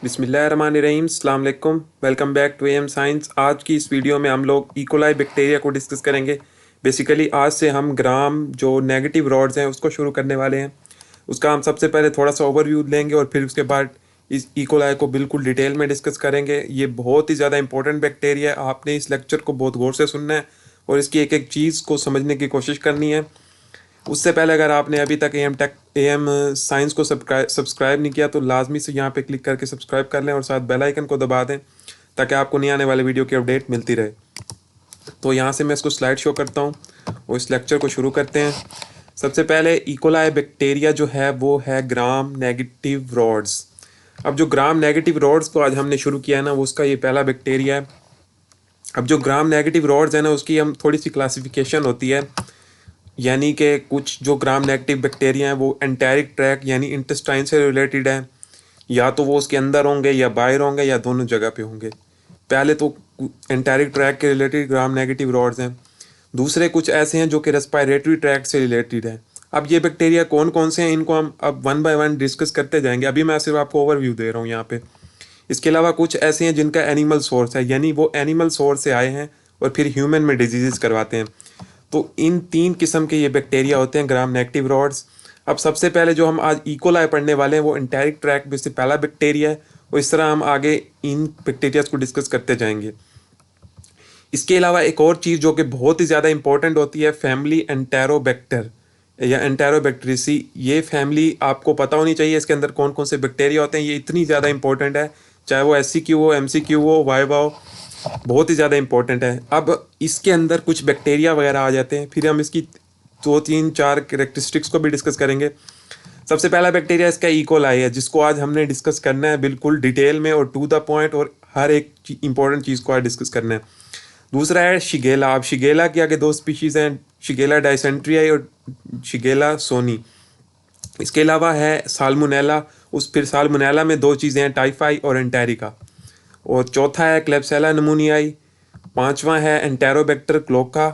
बिस्मिल्लाहिर्रहमानिर्रहीम, अस्सलाम वालेकुम। Welcome back to M science. आज की इस वीडियो में हम लोग इकोलाई बैक्टीरिया को डिस्कस करेंगे। बेसिकली आज से हम ग्राम जो नेगेटिव रॉड्स हैं उसको शुरू करने वाले हैं। उसका हम सबसे पहले थोड़ा सा ओवरव्यू लेंगे और फिर उसके बाद इस इकोलाई को बिल्कुल डिटेल में डिस्कस करेंगे। ये बहुत ही ज़्यादा इंपॉर्टेंट बैक्टीरिया है, आपने इस लेक्चर को बहुत गौर से सुनना है और इसकी एक एक चीज़ को समझने की कोशिश करनी है। उससे पहले अगर आपने अभी तक एम साइंस को सब्सक्राइब नहीं किया तो लाजमी से यहाँ पे क्लिक करके सब्सक्राइब कर लें और साथ बेल आइकन को दबा दें ताकि आपको नई आने वाले वीडियो की अपडेट मिलती रहे। तो यहाँ से मैं इसको स्लाइड शो करता हूँ और इस लेक्चर को शुरू करते हैं। सबसे पहले इकोलाई बैक्टीरिया जो है वो है ग्राम नेगेटिव रॉड्स। अब जो ग्राम नेगेटिव रॉड्स को आज हमने शुरू किया है ना, वो उसका ये पहला बैक्टीरिया है। अब जो ग्राम नेगेटिव रॉड्स है ना, उसकी हम थोड़ी सी क्लासिफिकेशन होती है, यानी कि कुछ जो ग्राम नेगेटिव बैक्टीरिया हैं वो एंटेरिक ट्रैक यानी इंटेस्टाइन से रिलेटेड है, या तो वो उसके अंदर होंगे या बाहर होंगे या दोनों जगह पे होंगे। पहले तो एंटेरिक ट्रैक के रिलेटेड ग्राम नेगेटिव रॉड्स हैं। दूसरे कुछ ऐसे हैं जो कि रेस्पिरेटरी ट्रैक से रिलेटेड हैं। अब ये बैक्टीरिया कौन कौन से हैं इनको हम अब वन बाय वन डिस्कस करते जाएंगे। अभी मैं सिर्फ आपको ओवरव्यू दे रहा हूँ यहाँ पे। इसके अलावा कुछ ऐसे हैं जिनका एनिमल सोर्स है, यानी वो एनिमल सोर्स से आए हैं और फिर ह्यूमन में डिजीजेस करवाते हैं। तो इन तीन किस्म के ये बैक्टीरिया होते हैं ग्राम नेगेटिव रॉड्स। अब सबसे पहले जो हम आज इकोलाई पढ़ने वाले हैं वो एंटेरिक ट्रैक में से पहला बैक्टीरिया है और इस तरह हम आगे इन बैक्टीरिया को डिस्कस करते जाएंगे। इसके अलावा एक और चीज़ जो कि बहुत ही ज़्यादा इंपॉर्टेंट होती है, फैमिली एंटेरोबैक्टर या एंटेरोबैक्टीरियसी। ये फैमिली आपको पता होनी चाहिए, इसके अंदर कौन कौन से बैक्टीरिया होते हैं। ये इतनी ज़्यादा इंपॉर्टेंट है, चाहे वो SCQ हो, MCQ हो, वाइवा हो, बहुत ही ज़्यादा इंपॉर्टेंट है। अब इसके अंदर कुछ बैक्टीरिया वगैरह आ जाते हैं, फिर हम इसकी 2 3 4 कैरेक्टरिस्टिक्स को भी डिस्कस करेंगे। सबसे पहला बैक्टीरिया इसका इकोलाई है, जिसको आज हमने डिस्कस करना है बिल्कुल डिटेल में और टू द पॉइंट, और हर एक इंपॉर्टेंट चीज़ को आज डिस्कस करना है। दूसरा है शिगेला। अब शिगेला के आगे 2 स्पीशीज़ हैं, शिगेला डायसेंट्रियाई और शिगेला सोनी। इसके अलावा है साल्मोनेला। उस फिर साल्मोनेला में 2 चीज़ें हैं, टाइफाई और एंटेरिका। और चौथा है क्लेब्सिला नमूनियाई। पांचवा है एंटेरोबैक्टर क्लोका।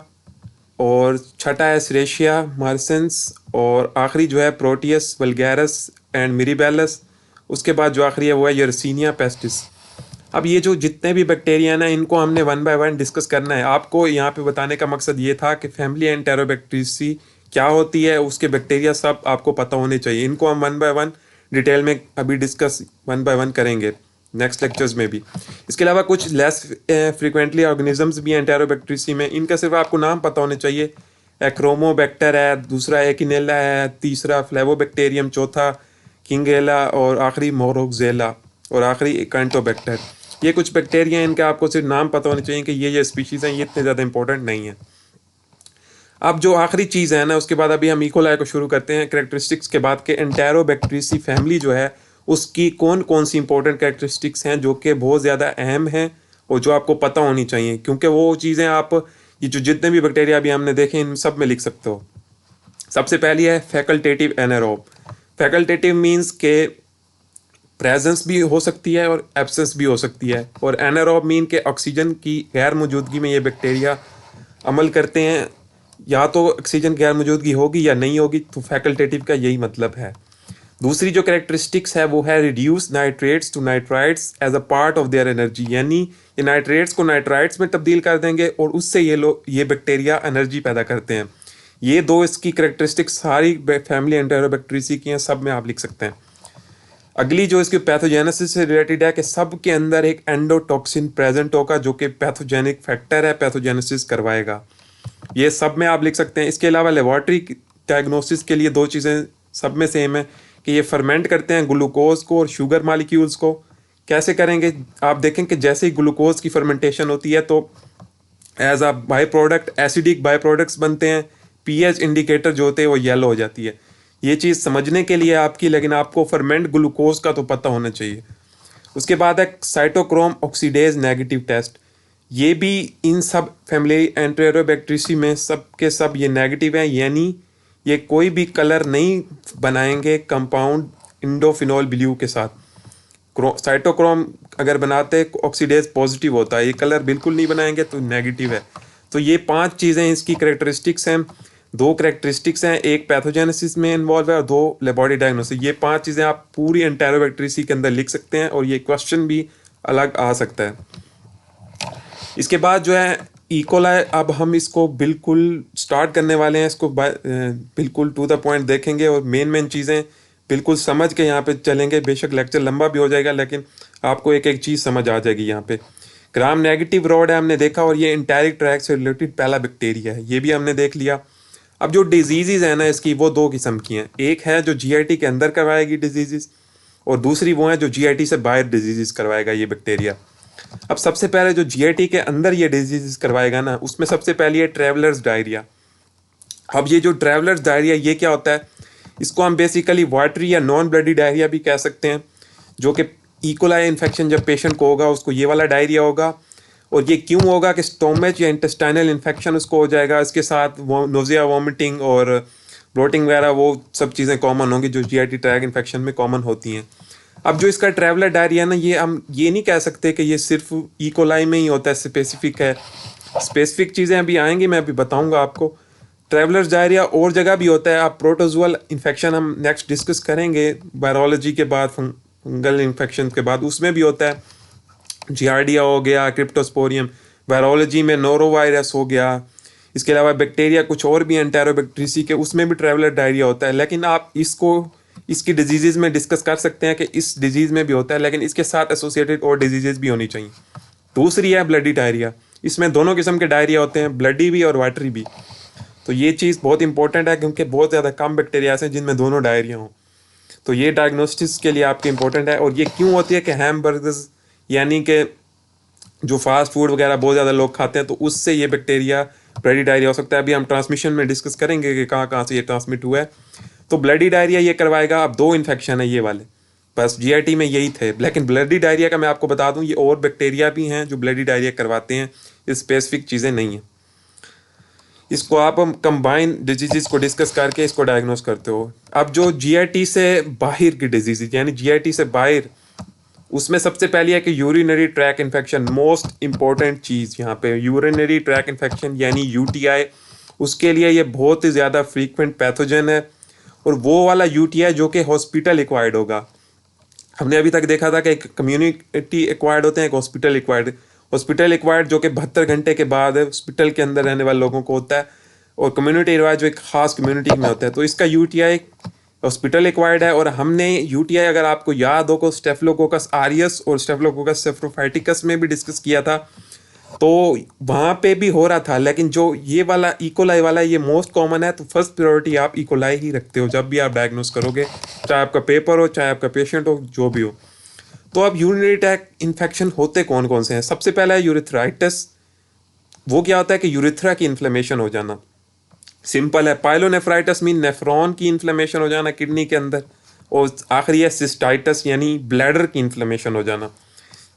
और छठा है सिरेशिया मार्सेंस। और आखिरी जो है प्रोटियस वल्गैरस एंड मिरीबेलस। उसके बाद जो आखिरी है वो है यर्सीनिया पेस्टिस। अब ये जो जितने भी बैक्टीरिया हैं ना, इनको हमने वन बाय वन डिस्कस करना है। आपको यहाँ पे बताने का मकसद ये था कि फैमिली एंटेरोबैक्टीरियसी क्या होती है, उसके बैक्टीरिया सब आपको पता होने चाहिए। इनको हम वन बाय वन डिटेल में अभी डिस्कस वन बाय वन करेंगे नेक्स्ट लेक्चर्स में भी। इसके अलावा कुछ लेस फ्रिक्वेंटली ऑर्गेनिजम्स भी हैं एंटेरोबैक्टीरियसी में, इनका सिर्फ आपको नाम पता होने चाहिए। एक्रोमोबैक्टर है, दूसरा एकिनेला है, तीसरा फ्लेवोबैक्टीरियम, चौथा किंगेला और आखिरी मोरोक्जेला और आखिरी कैंटोबैक्टर। ये कुछ बैक्टीरिया हैं, इनके आपको सिर्फ नाम पता होने चाहिए कि ये स्पीशीज़ हैं, ये इतने ज़्यादा इंपॉर्टेंट नहीं है। अब जो आखिरी चीज़ है ना, उसके बाद अभी हम इकोलाई को शुरू करते हैं कैरेक्टरिस्टिक्स के बाद के एंटेरोबैक्टीरियसी फैमिली जो है उसकी कौन कौन सी इंपॉर्टेंट कैरेक्टरिस्टिक्स हैं जो कि बहुत ज़्यादा अहम हैं और जो आपको पता होनी चाहिए, क्योंकि वो चीज़ें आप ये जो जितने भी बैक्टीरिया अभी हमने देखे इन सब में लिख सकते हो। सबसे पहली है फैकल्टेटिव एनारोब। फैकल्टेटिव मीन्स के प्रेजेंस भी हो सकती है और एब्सेंस भी हो सकती है, और एनारोब मीन के ऑक्सीजन की गैर मौजूदगी में ये बैक्टीरिया अमल करते हैं। या तो ऑक्सीजन गैर मौजूदगी होगी या नहीं होगी, तो फैकल्टेटिव का यही मतलब है। दूसरी जो कैरेक्टरिस्टिक्स है वो है reduce nitrates to nitrites as a part of their energy, यानी ये नाइट्रेट्स को नाइट्राइट्स में तब्दील कर देंगे और उससे ये बैक्टीरिया एनर्जी पैदा करते हैं। ये 2 इसकी कैरेक्टरिस्टिक्स सारी फैमिली एंटेरोबैक्टीरियसी की हैं, सब में आप लिख सकते हैं। अगली जो इसकी पैथोजेनेसिस से रिलेटेड है कि सब के अंदर एक एंडोटॉक्सिन प्रेजेंट होगा जो कि पैथोजेनिक फैक्टर है, पैथोजेनेसिस करवाएगा। ये सब में आप लिख सकते हैं। इसके अलावा लेबोरेटरी डायग्नोसिस के लिए 2 चीज़ें सब में सेम है कि ये फर्मेंट करते हैं ग्लूकोज को और शुगर मालिक्यूल्स को। कैसे करेंगे आप देखें कि जैसे ही ग्लूकोज की फर्मेंटेशन होती है तो as a by product acidic by products बनते हैं, पीएच इंडिकेटर जो होते हैं वो येलो हो जाती है। ये चीज़ समझने के लिए आपकी, लेकिन आपको फर्मेंट ग्लूकोज का तो पता होना चाहिए। उसके बाद है साइटोक्रोम ऑक्सीडेज नेगेटिव टेस्ट। ये भी इन सब फैमिली एंटेरोबैक्टीरियसी में सब के सब ये नेगेटिव है, यानी ये कोई भी कलर नहीं बनाएंगे कंपाउंड इंडोफिनॉल ब्लू के साथ। साइटोक्रोम अगर बनाते ऑक्सीडेज पॉजिटिव होता है, ये कलर बिल्कुल नहीं बनाएंगे तो नेगेटिव है। तो ये 5 चीज़ें इसकी करेक्टरिस्टिक्स हैं। दो करैक्टरिस्टिक्स हैं, एक पैथोजेनेसिस में इन्वॉल्व है और दो लेबोरेटरी डायग्नोसिस। ये 5 चीज़ें आप पूरी एंटेरोबैक्टीरियसी के अंदर लिख सकते हैं और ये क्वेश्चन भी अलग आ सकता है। इसके बाद जो है इकोलाई, अब हम इसको बिल्कुल स्टार्ट करने वाले हैं, इसको बिल्कुल टू द पॉइंट देखेंगे और मेन चीज़ें बिल्कुल समझ के यहाँ पे चलेंगे। बेशक लेक्चर लंबा भी हो जाएगा लेकिन आपको एक एक चीज़ समझ आ जाएगी। यहाँ पे ग्राम नेगेटिव रॉड है हमने देखा, और ये इंटायरिक ट्रैक से रिलेटेड पहला बैक्टीरिया है, ये भी हमने देख लिया। अब जो डिजीज़ है ना इसकी, वो 2 किस्म की हैं। एक है जो जीआईटी के अंदर करवाएगी डिजीज़, और दूसरी वो है जो जीआईटी से बाहर डिजीज़ करवाएगा ये बैक्टीरिया। अब सबसे पहले जो जीआईटी के अंदर ये डिजीज़ करवाएगा ना, उसमें सबसे पहले है ट्रैवलर्स डायरिया। अब ये जो ट्रैवलर्स डायरिया ये क्या होता है, इसको हम बेसिकली वाटरी या नॉन ब्लडी डायरिया भी कह सकते हैं, जो कि इकोलाई इन्फेक्शन जब पेशेंट को होगा उसको ये वाला डायरिया होगा। और ये क्यों होगा कि स्टोमच या इंटेस्टाइनल इन्फेक्शन उसको हो जाएगा, इसके साथ वो नोजिया, वॉमिटिंग और ब्लोटिंग वगैरह वो सब चीज़ें कॉमन होंगी जो जीआईटी ट्रैक इन्फेक्शन में कॉमन होती हैं। अब जो इसका ट्रैवलर डायरिया ना, ये हम ये नहीं कह सकते कि ये सिर्फ इकोलाई में ही होता है, स्पेसिफिक है। स्पेसिफिक चीज़ें अभी आएंगी, मैं अभी बताऊंगा आपको। ट्रैवलर्स डायरिया और जगह भी होता है। आप प्रोटोजुअल इन्फेक्शन हम नेक्स्ट डिस्कस करेंगे वायरोलॉजी के बाद, फंगल इन्फेक्शन के बाद, उसमें भी होता है। जियार्डिया हो गया, क्रिप्टोस्पोरियम, वायरोलॉजी में नोरोवायरस हो गया। इसके अलावा बैक्टीरिया कुछ और भी एंटेरोबैक्टीरियसी के, उसमें भी ट्रैवलर डायरिया होता है। लेकिन आप इसको इसकी डिजीज़ में डिस्कस कर सकते हैं कि इस डिजीज़ में भी होता है, लेकिन इसके साथ एसोसिएटेड और डिजीज़ भी होनी चाहिए। दूसरी है ब्लडी डायरिया, इसमें दोनों किस्म के डायरिया होते हैं, ब्लडी भी और वाटरी भी। तो ये चीज़ बहुत इंपॉर्टेंट है क्योंकि बहुत ज़्यादा कम बैक्टीरियाज हैं जिनमें दोनों डायरिया हों। तो ये डायग्नोस्टिक्स के लिए आपके इंपॉर्टेंट है। और ये क्यों होती है कि हैमबर्गर्स यानी कि जो फास्ट फूड वगैरह बहुत ज़्यादा लोग खाते हैं, तो उससे ये बैक्टीरिया ब्लडी डायरिया हो सकता है। अभी हम ट्रांसमिशन में डिस्कस करेंगे कि कहाँ कहाँ से ये ट्रांसमिट हुआ है। तो ब्लडी डायरिया ये करवाएगा। अब 2 इन्फेक्शन है ये वाले, बस जीआईटी में यही थे। लेकिन ब्लडी डायरिया का मैं आपको बता दूं, ये और बैक्टीरिया भी हैं जो ब्लडी डायरिया करवाते हैं, ये स्पेसिफिक चीज़ें नहीं हैं। इसको आप कंबाइन डिजीज़ को डिस्कस करके इसको डायग्नोस करते हो। अब जो जीआईटी से बाहर की डिजीज़ यानी जीआईटी से बाहर, उसमें सबसे पहली है कि urinary tract infection. Most important चीज़ यहाँ पे यूरिनरी ट्रैक इन्फेक्शन यानी यूटीआई। उसके लिए ये बहुत ही ज़्यादा फ्रीक्वेंट पैथोजन है, और वो वाला यूटीआई जो कि हॉस्पिटल एक्वायर्ड होगा। हमने अभी तक देखा था कि एक कम्युनिटी एक्वायर्ड होते हैं, एक हॉस्पिटल एक्वायर्ड। हॉस्पिटल एक्वायर्ड जो कि 72 घंटे के बाद हॉस्पिटल के अंदर रहने वाले लोगों को होता है, और कम्युनिटी एक्वायर्ड जो एक खास कम्युनिटी में होता है। तो इसका यूटीआई हॉस्पिटल एक्वायर्ड है। और हमने यूटीआई, अगर आपको याद हो, को स्टेफिलोकोकस ऑरियस और स्टेफिलोकोकस सेप्रोफाइटिकस में भी डिस्कस किया था, तो वहाँ पे भी हो रहा था। लेकिन जो ये वाला इकोलाई वाला ये मोस्ट कॉमन है, तो फर्स्ट प्रायोरिटी आप इकोलाई ही रखते हो जब भी आप डायग्नोस करोगे, चाहे आपका पेपर हो, चाहे आपका पेशेंट हो, जो भी हो। तो अब यूरिनरी ट्रैक इन्फेक्शन होते कौन कौन से हैं? सबसे पहला है यूरिथ्राइटिस। वो क्या होता है कि यूरिथ्रा की इन्फ्लेमेशन हो जाना, सिंपल है। पाइलोनेफ्राइटिस मीन नेफ्रॉन की इन्फ्लेमेशन हो जाना किडनी के अंदर। और आखिरी है सिस्टाइटिस यानी ब्लैडर की इन्फ्लेमेशन हो जाना।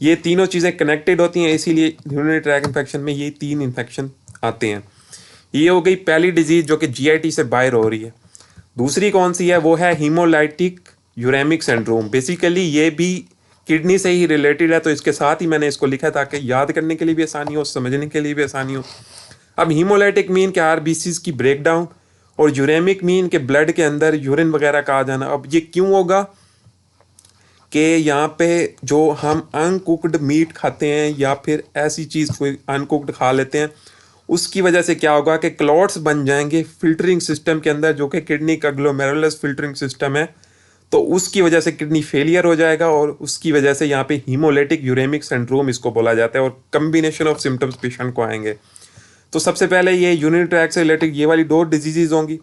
ये तीनों चीज़ें कनेक्टेड होती हैं, इसीलिए यूरिनरी ट्रैक इन्फेक्शन में ये 3 इन्फेक्शन आते हैं। ये हो गई पहली डिजीज़ जो कि जीआईटी से बाहर हो रही है। दूसरी कौन सी है? वो है हीमोलाइटिक यूरेमिक सिंड्रोम। बेसिकली ये भी किडनी से ही रिलेटेड है, तो इसके साथ ही मैंने इसको लिखा ताकि याद करने के लिए भी आसानी हो, समझने के लिए भी आसानी हो। अब हीमोलाइटिक मीन के आरबीसीज की ब्रेकडाउन, और यूरेमिक मीन के ब्लड के अंदर यूरिन वगैरह का आ जाना। अब ये क्यों होगा कि यहाँ पे जो हम अनकुक्ड मीट खाते हैं या फिर ऐसी चीज़ कोई अनकुक्ड खा लेते हैं, उसकी वजह से क्या होगा कि क्लॉट्स बन जाएंगे फिल्टरिंग सिस्टम के अंदर, जो कि किडनी का ग्लोमेरुलस फिल्टरिंग सिस्टम है। तो उसकी वजह से किडनी फेलियर हो जाएगा, और उसकी वजह से यहाँ पे हीमोलाइटिक यूरेमिक सिंड्रोम इसको बोला जाता है, और कम्बिनेशन ऑफ सिम्टम्स पेशेंट को आएंगे। तो सबसे पहले ये यूरिनरी ट्रैक से रिलेटेड ये वाली 2 डिजीज़ होंगी।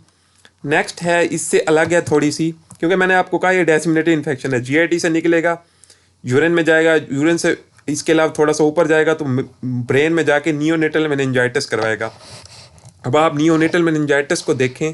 नेक्स्ट है, इससे अलग है थोड़ी सी, क्योंकि मैंने आपको कहा ये डिसेमिनेटेड इन्फेक्शन है। जीआईटी से निकलेगा, यूरिन में जाएगा, यूरिन से इसके अलावा थोड़ा सा ऊपर जाएगा तो ब्रेन में जाके नियोनेटल मेनिंजाइटिस करवाएगा। अब आप नियोनेटल मेनिंजाइटिस को देखें,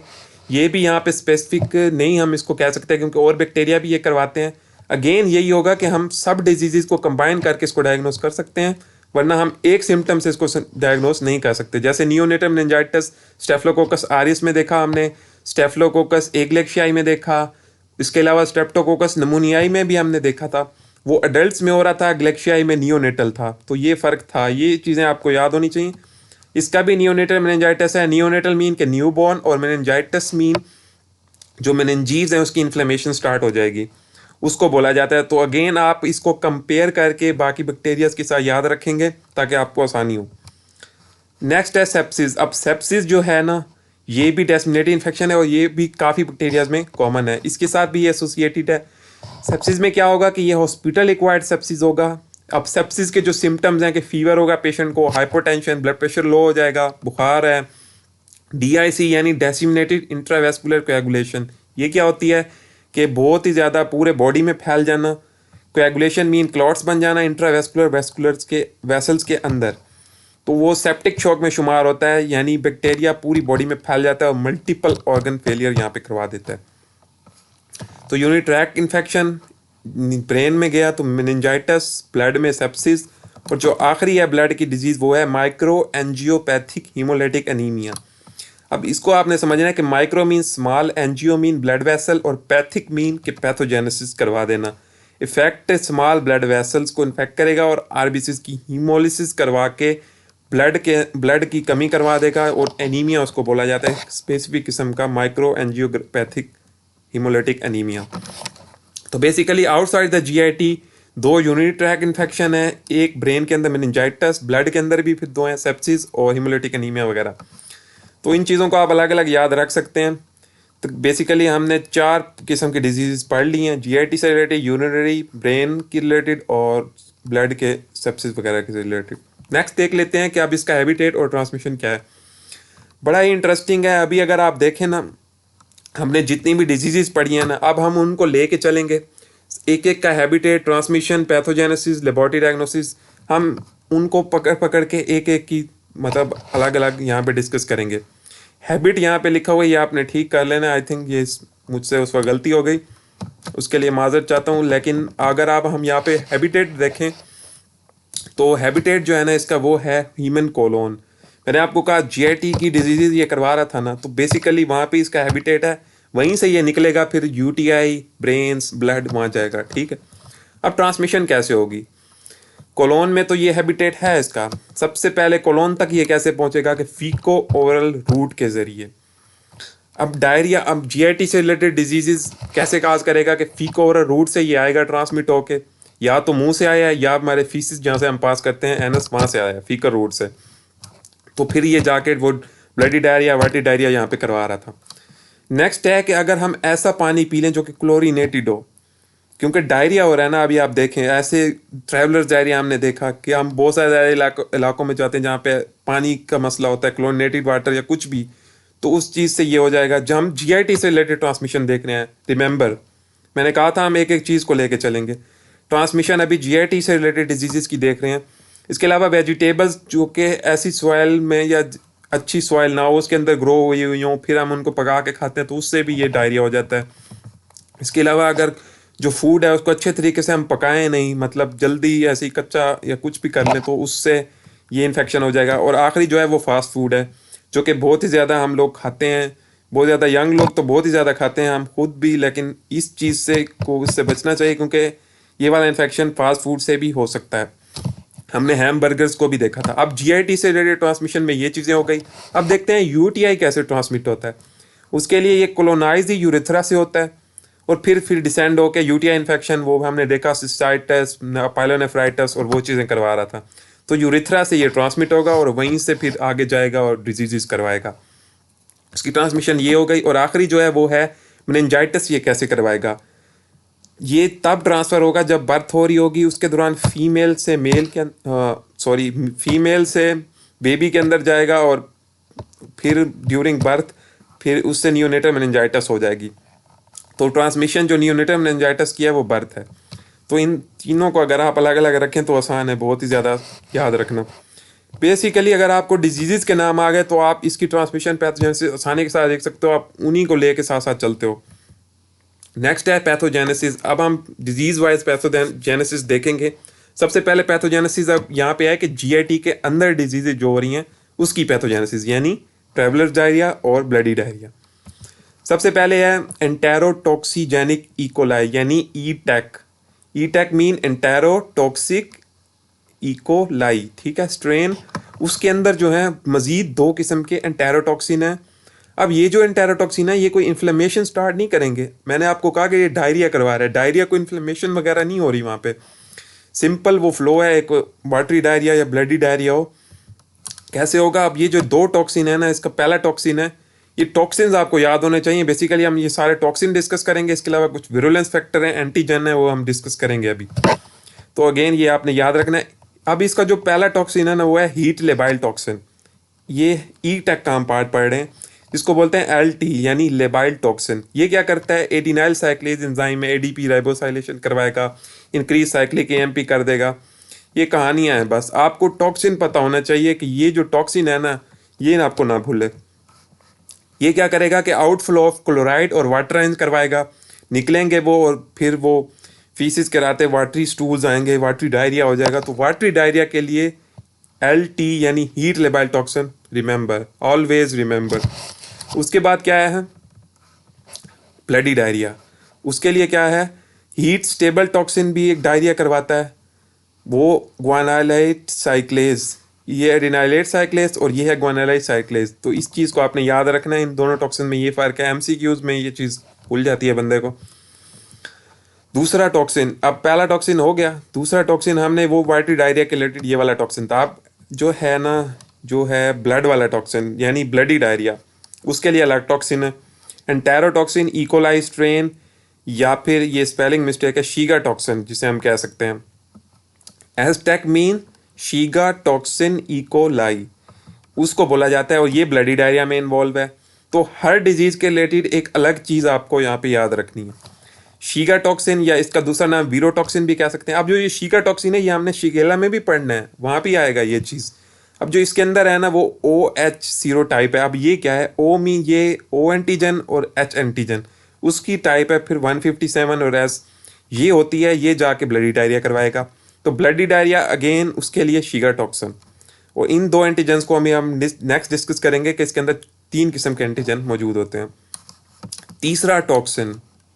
ये भी यहाँ पे स्पेसिफिक नहीं हम इसको कह सकते, क्योंकि और बैक्टीरिया भी ये करवाते हैं। अगेन यही होगा कि हम सब डिजीज़ को कंबाइन करके इसको डायग्नोस कर सकते हैं, वरना हम एक सिम्टम से इसको डायग्नोस नहीं कर सकते। जैसे नियोनेटल मेनिंजाइटिस स्टेफिलोकोकस ऑरियस में देखा हमने, स्टेफिलोकोकस एग्लेक्शियाई में देखा, इसके अलावा स्ट्रेप्टोकोकस नमूनियाई में भी हमने देखा था। वो अडल्ट्स में हो रहा था, ग्लेक्शियाई में नियोनेटल था। तो ये फ़र्क था, ये चीज़ें आपको याद होनी चाहिए। इसका भी नियोनेटल मेनिंजाइटिस है। नियोनेटल मीन के न्यूबॉर्न, और मेनिंजाइटिस मीन जो मेनिंजीज है उसकी इन्फ्लेमेशन स्टार्ट हो जाएगी, उसको बोला जाता है। तो अगेन आप इसको कंपेयर करके बाकी बैक्टीरियाज के साथ याद रखेंगे ताकि आपको आसानी हो। नेक्स्ट है सेप्सिस। अब सेप्सिस जो है ना, ये भी डिसेमिनेटेड इन्फेक्शन है और ये भी काफ़ी बैक्टीरियाज में कॉमन है, इसके साथ भी ये एसोसिएटेड है। सेप्सिस में क्या होगा कि ये हॉस्पिटल एक्वायर्ड सेप्सिस होगा। अब सेप्सिस के जो सिम्टम्स हैं कि फीवर होगा पेशेंट को, हाइपोटेंशन, ब्लड प्रेशर लो हो जाएगा, बुखार है, डीआईसी यानी डिसेमिनेटेड इंट्रावेस्कुलर कोएगुलेशन, ये क्या होती है कि बहुत ही ज़्यादा पूरे बॉडी में फैल जाना। कोएगुलेशन मीन क्लॉट्स बन जाना इंट्रावेस्कुलर वेस्कुलर्स के वेसल्स के अंदर, तो वो सेप्टिक शॉक में शुमार होता है, यानी बैक्टीरिया पूरी बॉडी में फैल जाता है और मल्टीपल ऑर्गन फेलियर यहाँ पे करवा देता है। तो यूरिनरी ट्रैक्ट इन्फेक्शन, ब्रेन में गया तो मेनिंजाइटिस, ब्लड में सेप्सिस, और जो आखिरी है ब्लड की डिजीज़ वो है माइक्रो एंजियोपैथिक हीमोलाइटिक एनीमिया। अब इसको आपने समझना है कि micro mean small, angio mean blood vessel, और पैथिक मीन के पैथोजेनेसिस करवा देना। इफेक्ट स्मॉल ब्लड वेसल्स को इन्फेक्ट करेगा और आरबीसीज की हीमोलिसिस करवा के ब्लड की कमी करवा देगा, और एनीमिया उसको बोला जाता है स्पेसिफिक किस्म का माइक्रो एंजियोपैथिक हीमोलाइटिक एनीमिया। तो बेसिकली आउटसाइड द जीआईटी दो यूरिनरी ट्रैक इन्फेक्शन है, एक ब्रेन के अंदर मेनिंजाइटिस, ब्लड के अंदर भी फिर दो हैं सेप्सिस और हीमोलाइटिक एनीमिया वगैरह। तो इन चीज़ों को आप अलग अलग याद रख सकते हैं। तो बेसिकली हमने 4 किस्म की डिजीज़ पढ़ ली हैं, जीआईटी से रिलेटेड, यूरिनरी, ब्रेन की रिलेटेड और ब्लड के सेप्सिस वगैरह के रिलेटेड। नेक्स्ट देख लेते हैं कि अब इसका हैबिटेट और ट्रांसमिशन क्या है। बड़ा ही इंटरेस्टिंग है। अभी अगर आप देखें ना, हमने जितनी भी डिजीज़ पढ़ी हैं ना, अब हम उनको लेके चलेंगे, एक एक का habitat, transmission, pathogenesis, laboratory diagnosis, हम उनको पकड़ पकड़ के एक एक की मतलब अलग अलग यहाँ पे डिस्कस करेंगे। हैबिट यहाँ पे लिखा हुआ है, ये आपने ठीक कर लेना। आई थिंक ये मुझसे उस वक्त गलती हो गई, उसके लिए माजरत चाहता हूँ। लेकिन अगर आप हम यहाँ पे हैबिटेट देखें तो हैबिटेट जो है ना इसका वो है ह्यूमन कोलोन। मैंने आपको कहा जीआईटी की डिजीज़ ये करवा रहा था ना, तो बेसिकली वहाँ पे इसका हैबिटेट है, वहीं से ये निकलेगा, फिर यूटीआई, ब्रेन्स, ब्लड वहाँ जाएगा, ठीक है। अब ट्रांसमिशन कैसे होगी? कोलोन में तो ये हैबिटेट है इसका। सबसे पहले कोलोन तक ये कैसे पहुंचेगा कि फीको ओरल रूट के जरिए। अब डायरिया, अब जीआईटी से रिलेटेड डिजीजेस कैसे काज करेगा कि फीको ओरल रूट से ये आएगा ट्रांसमिट होके, या तो मुंह से आया या हमारे फीसिस जहाँ से हम पास करते हैं एनस, वहाँ से आया फीकर रूट से, तो फिर ये जाके वो ब्लडी डायरिया, वाटी डायरिया यहाँ पे करवा रहा था। नेक्स्ट है कि अगर हम ऐसा पानी पी लें जो कि क्लोरीनेटेड हो, क्योंकि डायरिया हो रहा है ना, अभी आप देखें ऐसे ट्रैवलर्स डायरिया हमने देखा कि हम बहुत सारे इलाकों में जाते हैं जहाँ पे पानी का मसला होता है, क्लोरीनेटेड वाटर या कुछ भी, तो उस चीज़ से ये हो जाएगा। जब हम जीआईटी से रिलेटेड ट्रांसमिशन देख रहे हैं, रिमेंबर मैंने कहा था हम एक एक चीज़ को लेके चलेंगे। ट्रांसमिशन अभी जीआईटी से रिलेटेड डिजीज़ की देख रहे हैं। इसके अलावा वेजिटेबल्स जो कि ऐसी सॉइल में या अच्छी सॉइल ना हो उसके अंदर ग्रो हुई हों, फिर हम उनको पका के खाते हैं तो उससे भी ये डायरिया हो जाता है। इसके अलावा अगर जो फूड है उसको अच्छे तरीके से हम पकाएं नहीं, मतलब जल्दी ऐसे ही कच्चा या कुछ भी कर लें, तो उससे ये इन्फेक्शन हो जाएगा। और आखिरी जो है वो फास्ट फूड है, जो कि बहुत ही ज़्यादा हम लोग खाते हैं, बहुत ज़्यादा यंग लोग तो बहुत ही ज़्यादा खाते हैं, हम खुद भी। लेकिन इस चीज़ से को इससे बचना चाहिए, क्योंकि ये वाला इन्फेक्शन फास्ट फूड से भी हो सकता है। हमने हैमबर्गर्स को भी देखा था। अब जीआईटी से रिलेटेड ट्रांसमिशन में ये चीज़ें हो गई। अब देखते हैं यूटीआई कैसे ट्रांसमिट होता है। उसके लिए ये कोलोनाइज यूरेथ्रा से होता है और फिर डिसेंड होकर यूटीआई इन्फेक्शन, वो हमने देखा सिस्टाइटिस, पाइलोनेफ्राइटिस और वो चीज़ें करवा रहा था। तो यूरेथ्रा से ये ट्रांसमिट होगा और वहीं से फिर आगे जाएगा और डिजीज़ करवाएगा। उसकी ट्रांसमिशन ये हो गई। और आखिरी जो है वो है मेनिंजाइटिस। ये कैसे करवाएगा? ये तब ट्रांसफ़र होगा जब बर्थ हो रही होगी, उसके दौरान फीमेल से मेल के फीमेल से बेबी के अंदर जाएगा और फिर ड्यूरिंग बर्थ फिर उससे नियोनेटल मेनिंजाइटिस हो जाएगी। तो ट्रांसमिशन जो नियोनेटल मेनिंजाइटिस की है वो बर्थ है। तो इन तीनों को अगर आप अलग अलग रखें तो आसान है, बहुत ही ज़्यादा याद रखना। बेसिकली अगर आपको डिजीज़ के नाम आ गए तो आप इसकी ट्रांसमिशन पैथोजेनेसिस आसानी के साथ देख सकते हो, आप उन्हीं को लेके साथ साथ चलते हो। नेक्स्ट है पैथोजेनेसिस। अब हम डिजीज़ वाइज पैथोजेनेसिस देखेंगे। सबसे पहले पैथोजेनेसिस अब यहाँ पे है कि जीआईटी के अंदर डिजीज़ जो हो रही हैं उसकी पैथोजेनेसिस, यानी ट्रैवलर्स डायरिया और ब्लडी डायरिया। सबसे पहले है एंटेरोटॉक्सिजेनिक इकोलाई यानी ईटैक। ईटैक मीन एंटेरोटॉक्सिक इकोलाई, ठीक है, स्ट्रेन। उसके अंदर जो है मज़ीद 2 किस्म के एंटेरोटॉक्सिन है। अब ये जो एंटेरोटॉक्सिन है ये कोई इन्फ्लेमेशन स्टार्ट नहीं करेंगे। मैंने आपको कहा कि ये डायरिया करवा रहा है, डायरिया को इन्फ्लेमेशन वगैरह नहीं हो रही वहाँ पे, सिंपल वो फ्लो है, एक वाटरी डायरिया या ब्लडी डायरिया हो। कैसे होगा? अब ये जो 2 टॉक्सिन है ना, इसका पहला टॉक्सिन है, ये टॉक्सिन्स आपको याद होने चाहिए। बेसिकली हम ये सारे टॉक्सिन डिस्कस करेंगे, इसके अलावा कुछ विरुलेंस फैक्टर है, एंटीजन है, वो हम डिस्कस करेंगे अभी। तो अगेन ये आपने याद रखना है। अब इसका जो पहला टॉक्सिन है ना वो है हीट लेबाइल टॉक्सिन। ये ई टेक का हम पार्ट पढ़ रहे हैं, जिसको बोलते हैं LT यानी लेबाइल टॉक्सिन। ये क्या करता है? एडिनाइल साइक्लेज एंजाइम में ADP राइबोसाइलेशन करवाएगा, इंक्रीज साइक्लिक AMP कर देगा। ये कहानियां हैं, बस आपको टॉक्सिन पता होना चाहिए कि ये जो टॉक्सिन है ना, ये आपको ना भूले। ये क्या करेगा कि आउटफ्लो ऑफ क्लोराइड और वाटर आयंस करवाएगा, निकलेंगे वो, और फिर वो फीसिस कराते वाटरी स्टूल्स आएंगे, वाटरी डायरिया हो जाएगा। तो वाटरी डायरिया के लिए LT यानी heat labile toxin remember, always remember. उसके बाद क्या है? Bloody diarrhoea. उसके लिए क्या है? हीट स्टेबल टॉक्सिन भी एक डायरिया करवाता है, वो ग्वानाइलेट साइक्लेज। ये एडिनाइलेट साइक्लेज और ये है ग्वानाइलेट साइक्लेज। तो इस चीज़ को आपने याद रखना है, इन दोनों टॉक्सिन में ये फ़र्क है। MCQs में ये चीज़ भूल जाती है बंदे को। दूसरा टॉक्सिन, अब पहला टॉक्सिन हो गया, दूसरा टॉक्सिन हमने वो वाटरी डायरिया के रिलेटेड ये वाला टॉक्सिन था। अब जो है ना, जो है ब्लड वाला टॉक्सिन यानी ब्लडी डायरिया, उसके लिए अलग टॉक्सिन है, एंटेरोटॉक्सिन, इकोलाई स्ट्रेन, या फिर ये स्पेलिंग मिस्टेक है, शीगा टॉक्सिन जिसे हम कह सकते हैं। एस्टेक मीन शीगा टॉक्सिन इकोलाई, उसको बोला जाता है, और ये ब्लडी डायरिया में इन्वॉल्व है। तो हर डिजीज के रिलेटेड एक अलग चीज़ आपको यहाँ पे याद रखनी है। शीगा टॉक्सिन, या इसका दूसरा नाम वीरोटॉक्सिन भी कह सकते हैं। अब जो ये शीगा टॉक्सिन है ये हमने शिगेला में भी पढ़ना है, वहाँ भी आएगा ये चीज़। अब जो इसके अंदर है ना वो OH सीरोटाइप है। अब ये क्या है? O मीन ये O एंटीजन और H एंटीजन उसकी टाइप है, फिर 157 और S ये होती है, ये जाके ब्लडी डायरिया करवाएगा। तो ब्लडी डायरिया अगेन उसके लिए शीगा टॉक्सिन। और इन 2 एंटीजन्स को हम नेक्स्ट डिस्कस करेंगे कि इसके अंदर 3 किस्म के एंटीजन मौजूद होते हैं। तीसरा टॉक्सिन,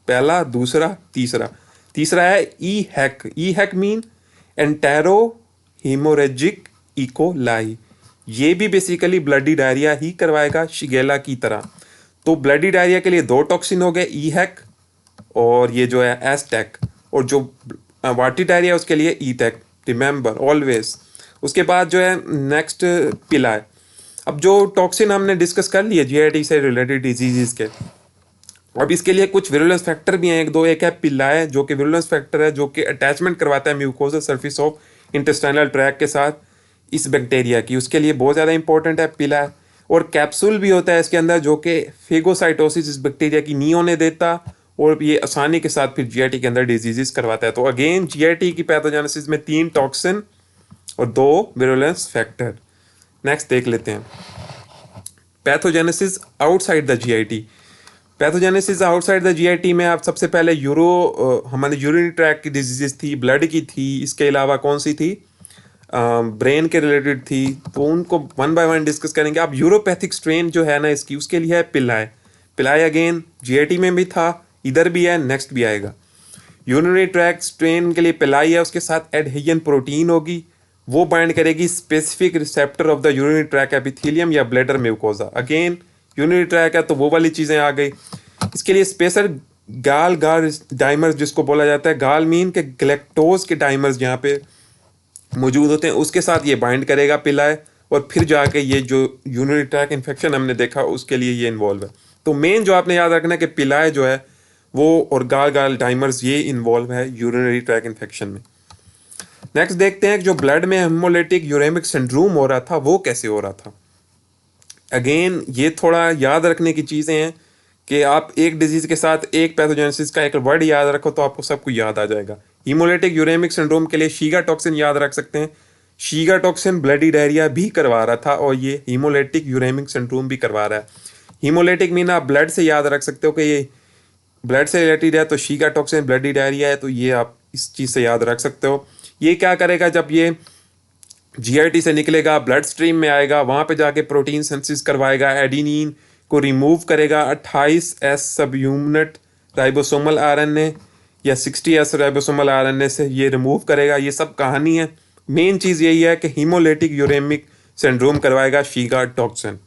पहला, दूसरा, तीसरा। तीसरा है EHEC। EHEC mean entero haemorrhagic E coli. ये भी बेसिकली ब्लडी डायरिया ही करवाएगा शिगेला की तरह। तो ब्लडी डायरिया के लिए 2 टॉक्सिन हो गए, EHEC और ये जो है एस्टेक, और जो वाटरी डायरिया उसके लिए ETEC, रिमेंबर ऑलवेज। उसके बाद जो है नेक्स्ट पिला है। अब जो टॉक्सिन हमने डिस्कस कर लिए GIT से रिलेटेड डिजीजेस के, अब इसके लिए कुछ विरुलेंस फैक्टर भी हैं, एक दो। एक है पिलाए जो कि विरुलेंस फैक्टर है, जो कि अटैचमेंट करवाता है mucosal surface of intestinal tract के साथ इस बैक्टीरिया की, उसके लिए बहुत ज़्यादा इंपॉर्टेंट है पिलाए। और कैप्सूल भी होता है इसके अंदर, जो कि फेगोसाइटोसिस इस बैक्टीरिया की नहीं होने देता, और ये आसानी के साथ फिर GIT के अंदर डिजीजेस करवाता है। तो अगेन GIT की पैथोजेनेसिस में 3 टॉक्सिन और 2 विरुलेंस फैक्टर। नेक्स्ट देख लेते हैं pathogenesis outside the GIT। Pathogenesis outside the GIT में आप सबसे पहले हमारे यूरिनरी ट्रैक की डिजीजेस थी, ब्लड की थी, इसके अलावा कौन सी थी? ब्रेन के रिलेटेड थी। तो उनको 1 बाय 1 डिस्कस करेंगे। अब यूरोपैथिक स्ट्रेन जो है ना इसकी, उसके लिए है पिलाए। पिलाए अगेन GIT में भी था, इधर भी है, नेक्स्ट भी आएगा। यूरिनरी ट्रैक स्ट्रेन के लिए पिलाई है, उसके साथ एडहेजन प्रोटीन होगी, वो बाइंड करेगी specific receptor of the urinary tract epithelium या bladder mucosa. Again urinary tract है तो वो वाली चीज़ें आ गई। इसके लिए स्पेशल गाल डाइमर्स जिसको बोला जाता है, गाल मीन के गैलेक्टोज के डाइमर्स यहाँ पे मौजूद होते हैं, उसके साथ ये बाइंड करेगा पिलाए, और फिर जाके ये जो यूरिनरी ट्रैक इन्फेक्शन हमने देखा उसके लिए ये इन्वॉल्व है। तो मेन जो आपने याद रखना है कि पिलाए जो है वो और गाल डाइमर्स ये इन्वॉल्व है यूरिनरी ट्रैक इन्फेक्शन में। नेक्स्ट देखते हैं कि जो ब्लड में हेमोलिटिक यूरेमिक सिंड्रोम हो रहा था वो कैसे हो रहा था। अगेन ये थोड़ा याद रखने की चीज़ें हैं कि आप एक डिजीज़ के साथ एक पैथोजेनेसिस का एक वर्ड याद रखो तो आपको सब कुछ याद आ जाएगा। हीमोलिटिक यूरेमिक सिंड्रोम के लिए शीगा टॉक्सिन याद रख सकते हैं। शीगा टॉक्सिन ब्लडी डायरिया भी करवा रहा था और ये हीमोलिटिक यूरेमिक सिंड्रोम भी करवा रहा है। हीमोलिटिक मीन आप ब्लड से याद रख सकते हो कि ये ब्लड से रिलेटेड है, तो शीगा टॉक्सिन ब्लडी डायरिया है, तो ये आप इस चीज़ से याद रख सकते हो। ये क्या करेगा, जब ये GIT से निकलेगा ब्लड स्ट्रीम में आएगा, वहाँ पे जाके प्रोटीन सिंथेसिस करवाएगा, एडिनिन को रिमूव करेगा 28S सब यूनिट राइबोसोमल RNA या 60S राइबोसोमल RNA से ये रिमूव करेगा। ये सब कहानी है। मेन चीज़ यही है कि हीमोलिटिक यूरेमिक सिंड्रोम करवाएगा शीगा टॉक्सिन।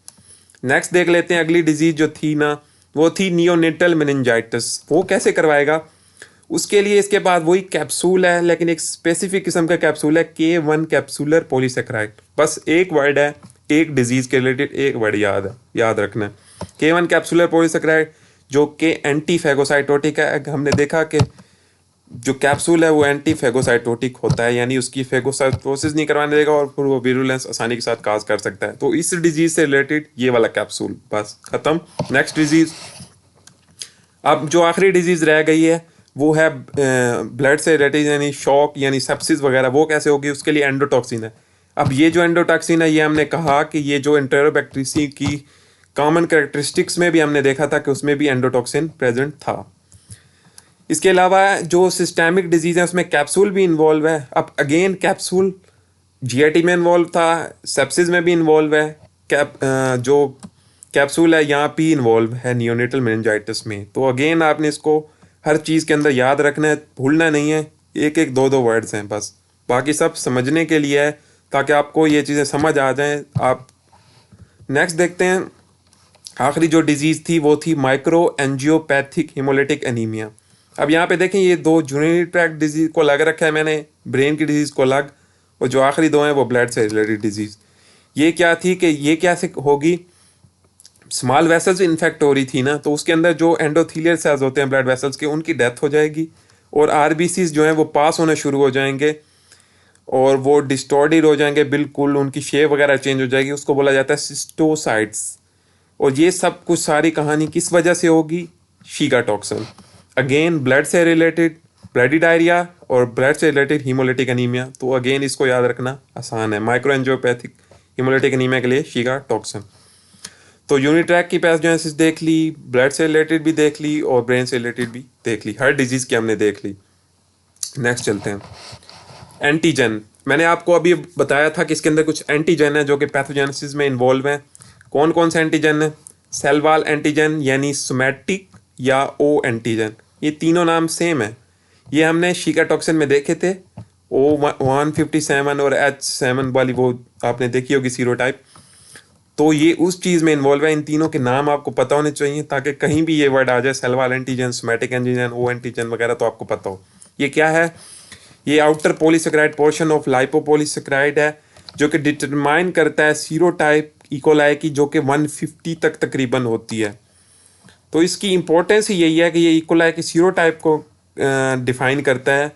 नेक्स्ट देख लेते हैं अगली डिजीज जो थी ना, वो थी नियोनेटल मेनिंजाइटिस। वो कैसे करवाएगा? उसके लिए इसके बाद वही कैप्सूल है, लेकिन एक स्पेसिफिक किस्म का कैप्सूल है, K1 कैप्सूलर पॉलीसेक्राइड। बस एक वर्ड है, एक डिजीज के रिलेटेड एक वर्ड याद रखना है, K1 कैप्सूलर पॉलीसेक्राइड, जो कि एंटी फेगोसाइटोटिक है। हमने देखा कि जो कैप्सूल है वो एंटी फेगोसाइटोटिक होता है, यानी उसकी फेगोसाइटोसिस नहीं करवाने देगा और फिर वो विरुलेंस आसानी के साथ काज कर सकता है। तो इस डिजीज से रिलेटेड ये वाला कैप्सूल, बस खत्म। नेक्स्ट डिजीज, अब जो आखिरी डिजीज रह गई है वो है ब्लड से रिलेटेड, यानी शॉक यानी सेप्सिस वगैरह। वो कैसे होगी? उसके लिए एंडोटॉक्सिन है। अब ये जो एंडोटॉक्सिन है, ये हमने कहा कि ये जो एंटेरोबैक्टीरियसी की कॉमन कैरेक्टरिस्टिक्स में भी हमने देखा था कि उसमें भी एंडोटॉक्सिन प्रेजेंट था। इसके अलावा जो सिस्टेमिक डिजीज है उसमें कैप्सूल भी इन्वॉल्व है। अब अगेन कैप्सूल जीआईटी में इन्वॉल्व था, सेप्सिस में भी इन्वॉल्व है, जो कैप्सूल है यहाँ भी इन्वॉल्व है नियोनेटल मेनिंजाइटिस में। तो अगेन आपने इसको हर चीज़ के अंदर याद रखना है, भूलना नहीं है। एक एक दो दो वर्ड्स हैं बस, बाकी सब समझने के लिए है ताकि आपको ये चीज़ें समझ आ जाएं। आप नेक्स्ट देखते हैं, आखिरी जो डिजीज़ थी वो थी माइक्रो एंजियोपैथिक हिमोलिटिक एनीमिया। अब यहाँ पे देखें, ये दो यूरिनरी ट्रैक्ट डिजीज़ को अलग रखा है मैंने, ब्रेन की डिजीज़ को अलग, और जो आखिरी दो हैं वो ब्लड से रिलेटेड डिजीज़। ये क्या थी कि ये कैसे होगी? स्मॉल वेसल्स इन्फेक्ट हो रही थी ना, तो उसके अंदर जो एंडोथीलियल सेल्स होते हैं ब्लड वेसल्स के, उनकी डेथ हो जाएगी और आरबीसीज जो हैं वो पास होना शुरू हो जाएंगे और वो डिस्टॉर्डेड हो जाएंगे, बिल्कुल उनकी शेप वगैरह चेंज हो जाएगी। उसको बोला जाता है सिस्टोसाइट्स। और ये सब कुछ सारी कहानी किस वजह से होगी? शीगा टॉक्सिन। अगेन ब्लड से रिलेटेड ब्लडी डायरिया और ब्लड से रिलेटेड हीमोलिटिक एनीमिया। तो अगेन इसको याद रखना आसान है, माइक्रो एंजियोपैथिक हीमोलिटिक एनीमिया के लिए शीगा टॉक्सिन। तो यूनिट्रैक की पैथोजेनेसिस देख ली, ब्लड से रिलेटेड भी देख ली और ब्रेन से रिलेटेड भी देख ली, हर डिजीज़ की हमने देख ली। नेक्स्ट चलते हैं, एंटीजन। मैंने आपको अभी बताया था कि इसके अंदर कुछ एंटीजन है जो कि पैथोजेनेसिस में इन्वॉल्व हैं। कौन कौन से एंटीजन है? सेल वॉल एंटीजन यानी सोमैटिक या ओ एंटीजन, ये तीनों नाम सेम है। ये हमने शीगा टॉक्सिन में देखे थे, O157 और H7 वाली, वो आपने देखी होगी सीरोटाइप। तो ये उस चीज़ में इन्वॉल्व है। इन तीनों के नाम आपको पता होने चाहिए ताकि कहीं भी ये वर्ड आ जाए, cell wall antigen, somatic antigen, O antigen वगैरह, तो आपको पता हो। ये क्या है? ये outer polysaccharide portion of lipopolysaccharide है जो कि डिटरमाइन करता है सीरोटाइप इकोलाई की, जो कि 150 तक तकरीबन होती है। तो इसकी इंपॉर्टेंस ही यही है कि ये इकोलाई की सीरोटाइप को डिफाइन करता है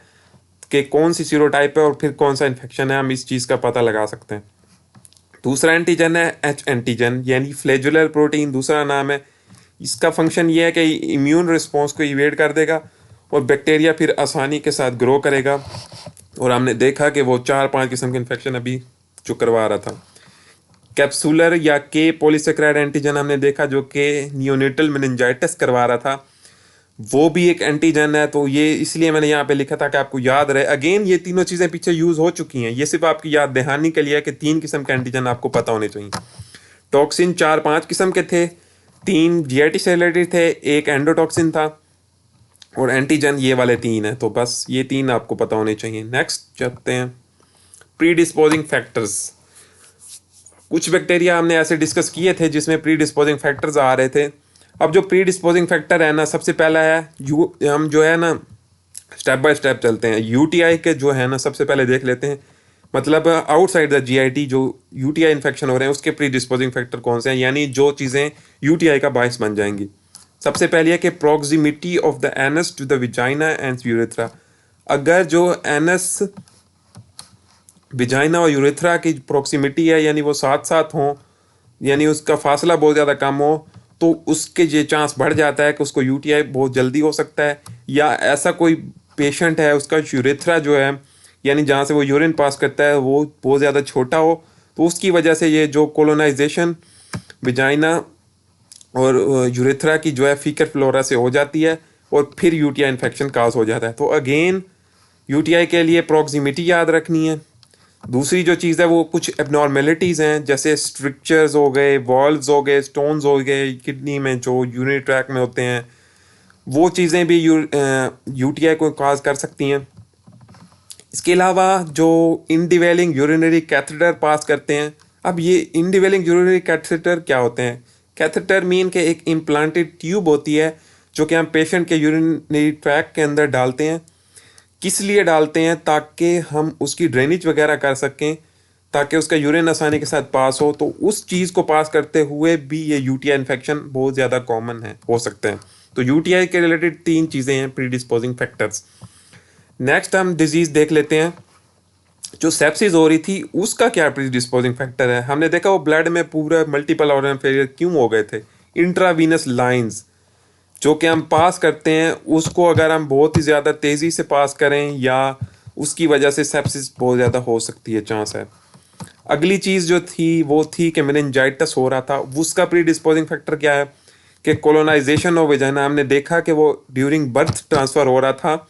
कि कौन सी सीरोटाइप है और फिर कौन सा इन्फेक्शन है, हम इस चीज़ का पता लगा सकते हैं। दूसरा एंटीजन है एच एंटीजन यानी फ्लैजुलर प्रोटीन, दूसरा नाम है। इसका फंक्शन ये है कि इम्यून रिस्पॉन्स को इवेड कर देगा और बैक्टीरिया फिर आसानी के साथ ग्रो करेगा। और हमने देखा कि वो 4-5 किस्म के इन्फेक्शन अभी जो करवा रहा था। कैप्सूलर या के पॉलीसेकेराइड एंटीजन हमने देखा जो कि नियोनेटल मेनिंजाइटिस करवा रहा था, वो भी एक एंटीजन है। तो ये इसलिए मैंने यहाँ पे लिखा था कि आपको याद रहे। अगेन ये तीनों चीज़ें पीछे यूज़ हो चुकी हैं, ये सिर्फ आपकी याद दहानी के लिए है कि 3 किस्म के एंटीजन आपको पता होने चाहिए। टॉक्सिन 4-5 किस्म के थे, 3 जीआईटी से रिलेटेड थे, एक एंडोटॉक्सिन था और एंटीजन ये वाले 3 हैं। तो बस ये 3 आपको पता होने चाहिए। नेक्स्ट चलते हैं, प्रीडिस्पोजिंग फैक्टर्स। कुछ बैक्टीरिया हमने ऐसे डिस्कस किए थे जिसमें प्रीडिस्पोजिंग फैक्टर्स आ रहे थे। अब जो प्रीडिस्पोजिंग फैक्टर है ना, सबसे पहला है हम जो है ना स्टेप बाय स्टेप चलते हैं। यूटीआई के जो है ना सबसे पहले देख लेते हैं, मतलब आउटसाइड द जीआईटी जो यूटीआई इन्फेक्शन हो रहे हैं उसके प्रीडिस्पोजिंग फैक्टर कौन से हैं, यानी जो चीज़ें यूटीआई का बायस बन जाएंगी। सबसे पहले है कि proximity of the anus to the vagina and urethra. अगर जो एनस, विजाइना और यूरेथ्रा की प्रॉक्सिमिटी है, यानी वो साथ साथ हों, यानी उसका फासला बहुत ज़्यादा कम हो, तो उसके ये चांस बढ़ जाता है कि उसको यूटीआई बहुत जल्दी हो सकता है। या ऐसा कोई पेशेंट है उसका यूरेथ्रा जो है, यानी जहाँ से वो यूरिन पास करता है, वो बहुत ज़्यादा छोटा हो, तो उसकी वजह से ये जो कोलोनाइजेशन विजाइना और यूरेथ्रा की जो है फीकर फ्लोरा से हो जाती है और फिर यूटीआई इन्फेक्शन काज हो जाता है। तो अगेन यूटीआई के लिए प्रॉक्सिमिटी याद रखनी है। दूसरी जो चीज़ है वो कुछ एबनॉर्मेलिटीज़ हैं, जैसे स्ट्रिक्चर्स हो गए, वॉल्व्स हो गए, स्टोन्स हो गए किडनी में जो यूरिनरी ट्रैक में होते हैं, वो चीज़ें भी यूटीआई को काज कर सकती हैं। इसके अलावा जो इनडिवेलिंग यूरिनरी कैथेटर पास करते हैं, अब ये इंडिवेलिंग यूरिनरी कैथेटर क्या होते हैं? कैथेटर मीन के एक इम्प्लांटेड ट्यूब होती है जो कि हम पेशेंट के यूरिनरी ट्रैक के अंदर डालते हैं। किस लिए डालते हैं? ताकि हम उसकी ड्रेनेज वगैरह कर सकें, ताकि उसका यूरिन आसानी के साथ पास हो। तो उस चीज़ को पास करते हुए भी ये यूटीआई इन्फेक्शन बहुत ज़्यादा कॉमन है, हो सकते हैं। तो यूटीआई के रिलेटेड 3 चीज़ें हैं प्रीडिस्पोजिंग फैक्टर्स। नेक्स्ट हम डिजीज़ देख लेते हैं। जो सेप्सिस हो रही थी उसका क्या प्रीडिस्पोजिंग फैक्टर है? हमने देखा वो ब्लड में पूरा मल्टीपल ऑर्गन फेलियर क्यों हो गए थे? इंट्रावीनस लाइंस जो कि हम पास करते हैं, उसको अगर हम बहुत ही ज़्यादा तेज़ी से पास करें या उसकी वजह से सेप्सिस बहुत ज़्यादा हो सकती है, चांस है। अगली चीज़ जो थी वो थी कि मेनिंजाइटिस हो रहा था। उसका प्रीडिस्पोजिंग फैक्टर क्या है? कि कोलोनाइजेशन ऑफ वेजाइना। हमने देखा कि वो ड्यूरिंग बर्थ ट्रांसफ़र हो रहा था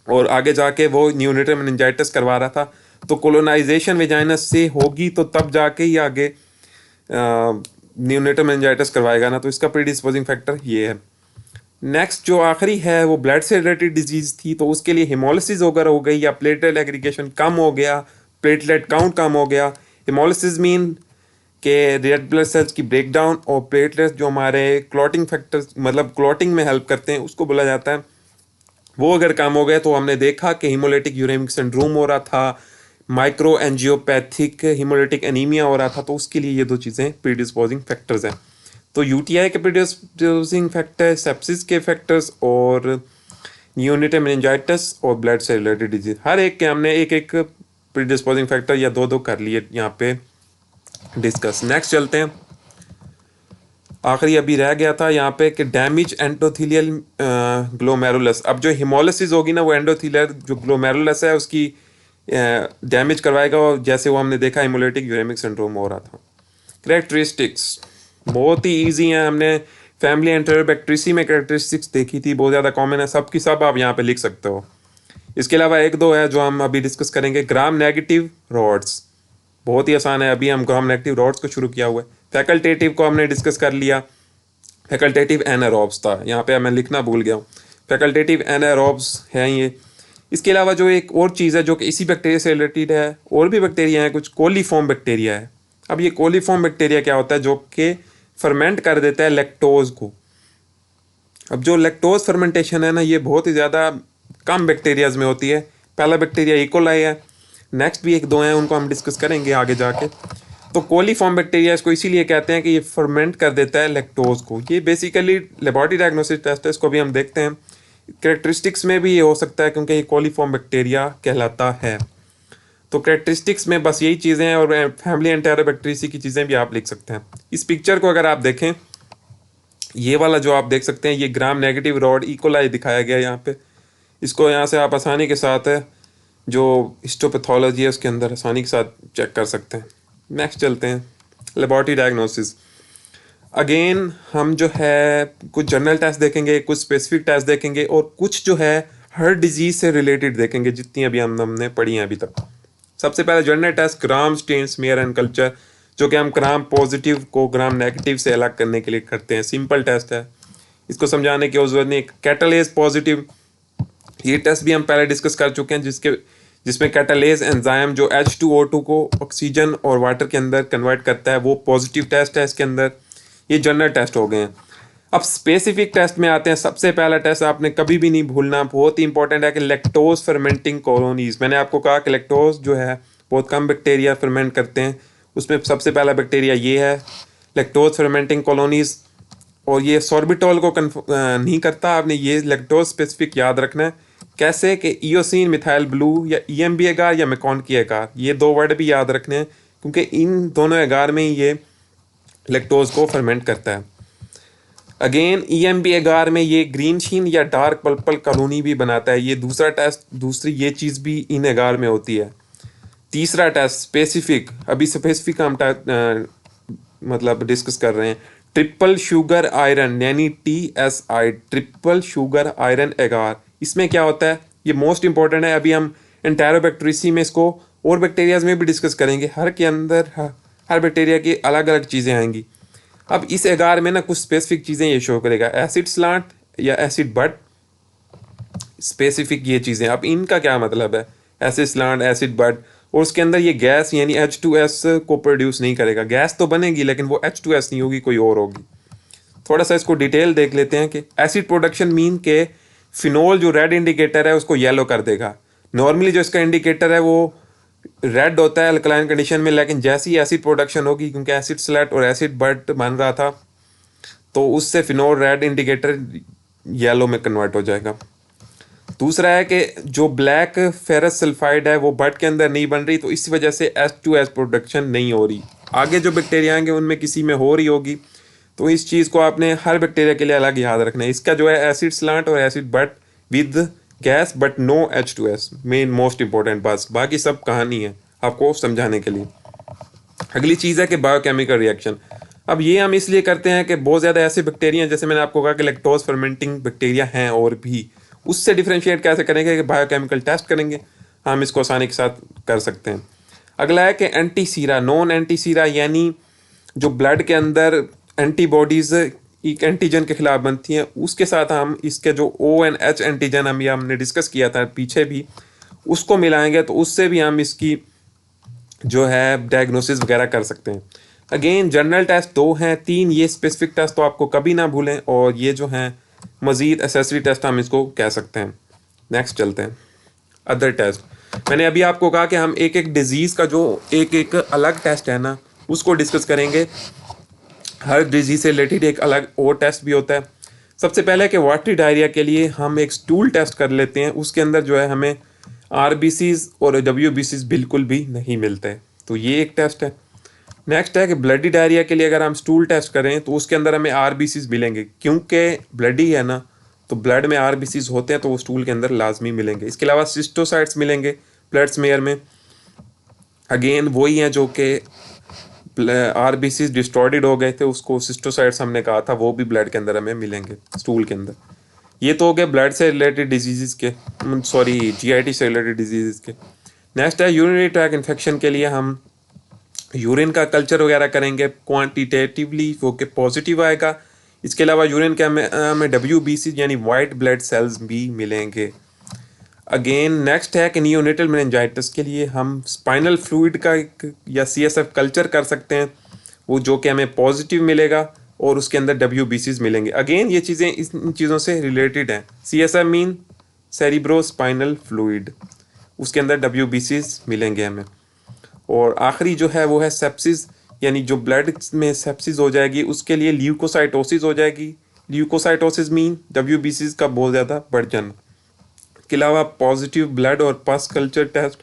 और आगे जाके वो न्यूनेटल मेनिंजाइटिस करवा रहा था। तो कोलोनाइजेशन वेजाइना से होगी तो तब जाके ही आगे न्यूनेटल मेनिंजाइटिस करवाएगा ना। तो इसका प्रीडिस्पोजिंग फैक्टर ये है। नेक्स्ट जो आखिरी है वो ब्लड से रिलेटेड डिजीज़ थी। तो उसके लिए हिमोलिसिस वगैरह हो गई या प्लेटलेट एग्रीगेशन कम हो गया, प्लेटलेट काउंट कम हो गया। हिमोलिसिस मीन के रेड ब्लड सेल्स की ब्रेकडाउन, और प्लेटलेट्स जो हमारे क्लॉटिंग फैक्टर्स मतलब क्लॉटिंग में हेल्प करते हैं उसको बोला जाता है। वो अगर कम हो गए तो हमने देखा कि हीमोलिटिक यूरेमिक सिंड्रोम हो रहा था, माइक्रो एंजियोपैथिक हीमोलिटिक एनीमिया हो रहा था। तो उसके लिए ये 2 चीज़ें प्रीडिस्पोजिंग फैक्टर्स हैं। तो यूटीआई के प्रीडिस्पोजिंग फैक्टर, सेप्सिस के फैक्टर्स और न्यूनेटल मेनिंजाइटिस और ब्लड से रिलेटेड डिजीज, हर एक के हमने एक एक प्रीडिस्पोजिंग फैक्टर या 2-2 कर लिए यहाँ पे डिस्कस। नेक्स्ट चलते हैं। आखिरी अभी रह गया था यहाँ पे कि डैमेज एंडोथेलियल ग्लोमेरुलस। अब जो हिमोलिसिस होगी ना, वो एंडोथेलियल जो ग्लोमेरुलस है उसकी डैमेज करवाएगा, और जैसे वो हमने देखा हिमोलिटिक यूरेमिक सिंड्रोम हो रहा था। करेक्टरिस्टिक्स बहुत ही ईजी हैं। हमने फैमिली एंटेरोबैक्टीरियसी में करेक्टरिस्टिक्स देखी थी, बहुत ज़्यादा कॉमन है, सबकी सब आप यहाँ पे लिख सकते हो। इसके अलावा 1-2 है जो हम अभी डिस्कस करेंगे। ग्राम नेगेटिव रॉड्स बहुत ही आसान है। अभी हम ग्राम नेगेटिव रॉड्स को शुरू किया हुआ है। फैकल्टेटिव को हमने डिस्कस कर लिया। फैकल्टेटिव एनारोब्स था, यहाँ पे मैं लिखना भूल गया हूँ। फैकल्टेटिव एनारोब्स हैं ये। इसके अलावा जो एक और चीज़ है जो कि इसी बैक्टीरिया से रिलेटेड है, और भी बैक्टीरिया हैं कुछ, कोलीफॉर्म बैक्टीरिया है। अब ये कोलीफॉर्म बैक्टीरिया क्या होता है? जो कि फर्मेंट कर देता है लैक्टोज को। अब जो लैक्टोज फर्मेंटेशन है ना, ये बहुत ही ज़्यादा कम बैक्टीरियाज में होती है। पहला बैक्टीरिया इकोलाई है, नेक्स्ट भी 1-2 हैं, उनको हम डिस्कस करेंगे आगे जाके। तो कोलीफॉर्म बैक्टीरिया इसको इसीलिए कहते हैं कि ये फर्मेंट कर देता है लैक्टोज को। ये बेसिकली लेबोरेटरी डायग्नोसिस टेस्ट है, इसको भी हम देखते हैं। कैरेक्टरिस्टिक्स में भी ये हो सकता है क्योंकि ये कोलीफॉर्म बैक्टीरिया कहलाता है। तो कैरेक्टरिस्टिक्स में बस यही चीज़ें हैं, और फैमिली एंटेरोबैक्टीरियसी की चीज़ें भी आप लिख सकते हैं। इस पिक्चर को अगर आप देखें, ये वाला जो आप देख सकते हैं, ये ग्राम नेगेटिव रॉड इकोलाई दिखाया गया है यहाँ पे। इसको यहाँ से आप आसानी के साथ है जो हिस्टोपैथोलॉजी है उसके अंदर आसानी के साथ चेक कर सकते हैं। नेक्स्ट चलते हैं, लेबोरेटरी डायग्नोसिस। अगेन हम जो है कुछ जनरल टेस्ट देखेंगे, कुछ स्पेसिफिक टेस्ट देखेंगे, और कुछ जो है हर डिजीज से रिलेटेड देखेंगे जितनी अभी हमने पढ़ी हैं अभी तक। सबसे पहले general test gram stain smear and culture, जो कि हम ग्राम पॉजिटिव को ग्राम नेगेटिव से अलग करने के लिए करते हैं। सिंपल टेस्ट है, इसको समझाने की जरूरत नहीं। कैटालेज पॉजिटिव, ये टेस्ट भी हम पहले डिस्कस कर चुके हैं, जिसमें कैटालेज एंजाइम जो H2O2 को ऑक्सीजन और वाटर के अंदर कन्वर्ट करता है, वो पॉजिटिव टेस्ट है इसके अंदर। ये जनरल टेस्ट हो गए हैं। अब स्पेसिफिक टेस्ट में आते हैं। सबसे पहला टेस्ट आपने कभी भी नहीं भूलना, बहुत ही इंपॉर्टेंट है, कि लैक्टोज फर्मेंटिंग कॉलोनीज। मैंने आपको कहा कि लैक्टोज जो है बहुत कम बैक्टीरिया फर्मेंट करते हैं, उसमें सबसे पहला बैक्टीरिया ये है, लैक्टोज फर्मेंटिंग कॉलोनीज। और ये सॉर्बिटॉल को नहीं करता। आपने ये लैक्टोज स्पेसिफिक याद रखना है। कैसे? कि ईओसिन मिथाइल ब्लू या EMB एगार या मैकॉनकी एगार, ये 2 वर्ड भी याद रखने हैं क्योंकि इन दोनों एगार में ही ये लैक्टोज को फर्मेंट करता है। अगेन EMB एगार में ये ग्रीन शीन या डार्क पर्पल कॉलोनी भी बनाता है। ये दूसरा टेस्ट, दूसरी ये चीज़ भी इन एगार में होती है। तीसरा टेस्ट स्पेसिफिक, अभी स्पेसिफिक हम मतलब डिस्कस कर रहे हैं। ट्रिपल शुगर आयरन यानी TSI, ट्रिपल शुगर आयरन एगार। इसमें क्या होता है? ये मोस्ट इंपॉर्टेंट है। अभी हम एंटेरोबैक्टीरियसी में इसको और बैक्टीरियाज में भी डिस्कस करेंगे। हर के अंदर हर बैक्टीरिया की अलग अलग चीज़ें आएंगी। अब इस एगार में ना कुछ स्पेसिफिक चीज़ें ये शो करेगा, एसिड स्लांट या एसिड बट, स्पेसिफिक ये चीज़ें। अब इनका क्या मतलब है? एसिड स्लांट, एसिड बट और उसके अंदर ये गैस यानी H2S को प्रोड्यूस नहीं करेगा। गैस तो बनेगी लेकिन वो H2S नहीं होगी, कोई और होगी। थोड़ा सा इसको डिटेल देख लेते हैं कि एसिड प्रोडक्शन मीन के फिनोल जो रेड इंडिकेटर है उसको येलो कर देगा। नॉर्मली जो इसका इंडिकेटर है वो रेड होता है अल्कलाइन कंडीशन में, लेकिन जैसे ही एसिड प्रोडक्शन होगी, क्योंकि एसिड स्लेट और एसिड बट बन रहा था, तो उससे फिनोल रेड इंडिकेटर येलो में कन्वर्ट हो जाएगा। दूसरा है कि जो ब्लैक फेरस सल्फाइड है वो बट के अंदर नहीं बन रही, तो इस वजह से H2S प्रोडक्शन नहीं हो रही। आगे जो बैक्टीरिया आएंगे उनमें किसी में हो रही होगी, तो इस चीज़ को आपने हर बैक्टीरिया के लिए अलग याद रखना है। इसका जो है एसिड स्लांट और acid but with gas but no H2S, main most important बात। बाकी सब कहानी है आपको समझाने के लिए। अगली चीज़ है कि बायोकेमिकल रिएक्शन। अब ये हम इसलिए करते हैं कि बहुत ज़्यादा ऐसे बैक्टीरिया, जैसे मैंने आपको कहा कि लैक्टोज फर्मेंटिंग बैक्टीरिया हैं और भी, उससे डिफ्रेंशिएट कैसे करेंगे कि बायोकेमिकल टेस्ट करेंगे, हम इसको आसानी के साथ कर सकते हैं। अगला है कि एंटी सीरा, नॉन एंटी सीरा यानी जो ब्लड के अंदर एंटीबॉडीज़ एक एंटीजन के खिलाफ बनती हैं, उसके साथ हम इसके जो ONH एंटीजन हमने डिस्कस किया था पीछे भी, उसको मिलाएंगे तो उससे भी हम इसकी जो है डायग्नोसिस वगैरह कर सकते हैं। अगेन जनरल टेस्ट 2 हैं, 3 ये स्पेसिफिक टेस्ट तो आपको कभी ना भूलें, और ये जो हैं मज़ीद एसेसरी टेस्ट हम इसको कह सकते हैं। नेक्स्ट चलते हैं अदर टेस्ट। मैंने अभी आपको कहा कि हम एक एक डिजीज़ का जो एक एक अलग टेस्ट है ना उसको डिस्कस करेंगे। हर डिजीज़ से रिलेटेड एक अलग और टेस्ट भी होता है। सबसे पहले कि वाटरी डायरिया के लिए हम एक स्टूल टेस्ट कर लेते हैं, उसके अंदर जो है हमें RBCs और WBCs बिल्कुल भी नहीं मिलते, तो ये एक टेस्ट है। नेक्स्ट है कि ब्लडी डायरिया के लिए अगर हम स्टूल टेस्ट करें तो उसके अंदर हमें RBCs मिलेंगे, क्योंकि ब्लडी है ना, तो ब्लड में RBCs होते हैं तो वो स्टूल के अंदर लाजमी मिलेंगे। इसके अलावा सिस्टोसाइट्स मिलेंगे ब्लड स्मेयर में, अगेन वही हैं जो कि RBCs डिस्टॉर्टेड हो गए थे, उसको सिस्टोसाइट्स हमने कहा था, वो भी ब्लड के अंदर हमें मिलेंगे स्टूल के अंदर। ये तो हो गए ब्लड से रिलेटेड डिजीज़ के, सॉरी GIT से रिलेटेड डिजीज़ के। नेक्स्ट है यूरिनरी ट्रैक इन्फेक्शन के लिए हम यूरिन का कल्चर वगैरह करेंगे, क्वांटिटेटिवली वो के पॉजिटिव आएगा। इसके अलावा यूरिन के हमें WBC यानी वाइट ब्लड सेल्स भी मिलेंगे। अगेन नेक्स्ट है कि नियोनेटल मेनिंजाइटिस के लिए हम स्पाइनल फ्लूइड का या CSF कल्चर कर सकते हैं, वो जो कि हमें पॉजिटिव मिलेगा और उसके अंदर WBCs मिलेंगे। अगेन ये चीज़ें इन चीज़ों से रिलेटेड हैं। CSF mean cerebro spinal fluid, उसके अंदर WBCs मिलेंगे हमें। और आखिरी जो है वो है सेप्सिस, यानी जो ब्लड में सेप्सिस हो जाएगी उसके लिए ल्यूकोसाइटोसिस हो जाएगी। ल्यूकोसाइटोसिस मीन WBCs का बहुत ज़्यादा बढ़ जाना। इसके अलावा पॉजिटिव ब्लड और पस कल्चर टेस्ट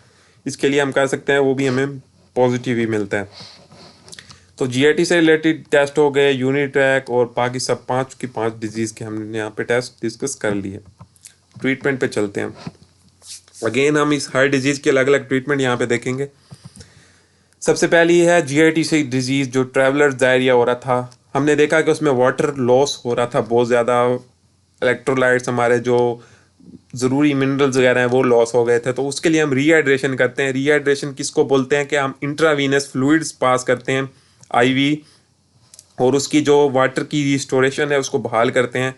इसके लिए हम कर सकते हैं, वो भी हमें पॉजिटिव ही मिलता है। तो GIT से रिलेटेड टेस्ट हो गए, यूरिनरी ट्रैक और बाकी सब 5 की 5 डिजीज़ के हमने यहाँ पे टेस्ट डिस्कस कर लिए। ट्रीटमेंट पे चलते हैं। अगेन हम इस हर डिजीज़ के अलग अलग ट्रीटमेंट यहाँ पे देखेंगे। सबसे पहली है GIT से डिजीज़ जो ट्रैवलर्स डायरिया हो रहा था। हमने देखा कि उसमें वाटर लॉस हो रहा था बहुत ज़्यादा, इलेक्ट्रोलाइट्स हमारे जो ज़रूरी मिनरल्स वगैरह हैं वो लॉस हो गए थे, तो उसके लिए हम रीहाइड्रेशन करते हैं। रीहाइड्रेशन किसको बोलते हैं कि हम इंट्रावीनस फ्लूइड्स पास करते हैं IV, और उसकी जो वाटर की रिस्टोरेशन है उसको बहाल करते हैं।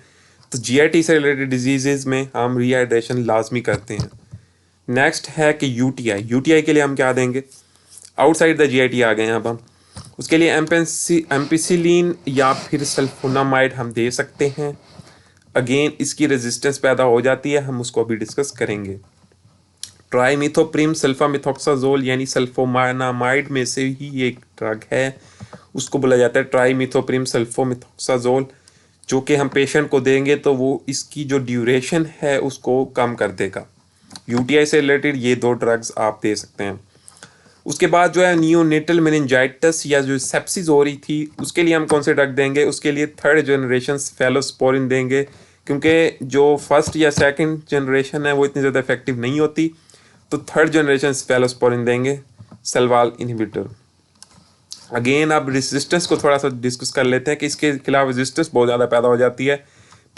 तो GIT से रिलेटेड डिजीज़ में हम रीहाइड्रेशन लाजमी करते हैं। नेक्स्ट है कि UTI के लिए हम क्या देंगे, आउटसाइड द GIT आ गए हैं अब हम, उसके लिए एम्पिसिलिन या फिर सल्फोनामाइड हम दे सकते हैं। अगेन इसकी रेजिस्टेंस पैदा हो जाती है, हम उसको अभी डिस्कस करेंगे। ट्राइमिथोप्रिम सल्फामिथोक्साजोल यानी सल्फोनामाइड में से ही एक ड्रग है, उसको बोला जाता है ट्राइमिथोप्रिम सल्फोमिथोक्साजोल, जो कि हम पेशेंट को देंगे तो वो इसकी जो ड्यूरेशन है उसको कम कर देगा। UTI से रिलेटेड ये 2 ड्रग्स आप दे सकते हैं। उसके बाद जो है नियोनेटल मेनिंजाइटिस या जो सेप्सिस हो रही थी उसके लिए हम कौन से ड्रग देंगे, उसके लिए 3rd जनरेशन फेलोस्पोरिन देंगे, क्योंकि जो फर्स्ट या सेकंड जनरेशन है वो इतनी ज़्यादा इफेक्टिव नहीं होती, तो 3rd जनरेशन फेलोस्पोरिन देंगे, सेलवाल इनहिबिटर। अगेन अब रेजिस्टेंस को थोड़ा सा डिस्कस कर लेते हैं कि इसके खिलाफ रेजिस्टेंस बहुत ज़्यादा पैदा हो जाती है।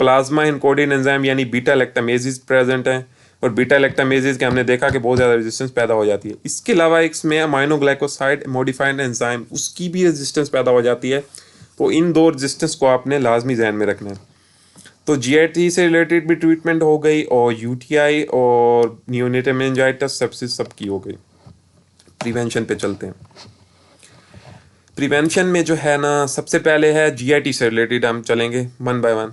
प्लाज्मा इनकोडिंग एंजाइम यानी बीटा लैक्टामेजेस प्रेजेंट है, और बीटा लैक्टामेजेस के हमने देखा कि बहुत ज़्यादा रेजिस्टेंस पैदा हो जाती है। इसके अलावा इसमें अमाइनोग्लाइकोसाइड मॉडिफाइड एंजाइम उसकी भी रेजिस्टेंस पैदा हो जाती है, तो इन 2 रेजिस्टेंस को आपने लाजमी ध्यान में रखना है। तो GIT से रिलेटेड भी ट्रीटमेंट हो गई, और UTI और नियोनेटल मेनिंजाइटिस सेप्सिस सबकी हो गई। प्रिवेंशन पे चलते हैं। प्रिवेंशन में जो है ना, सबसे पहले है जीआईटी से रिलेटेड हम चलेंगे वन बाय वन।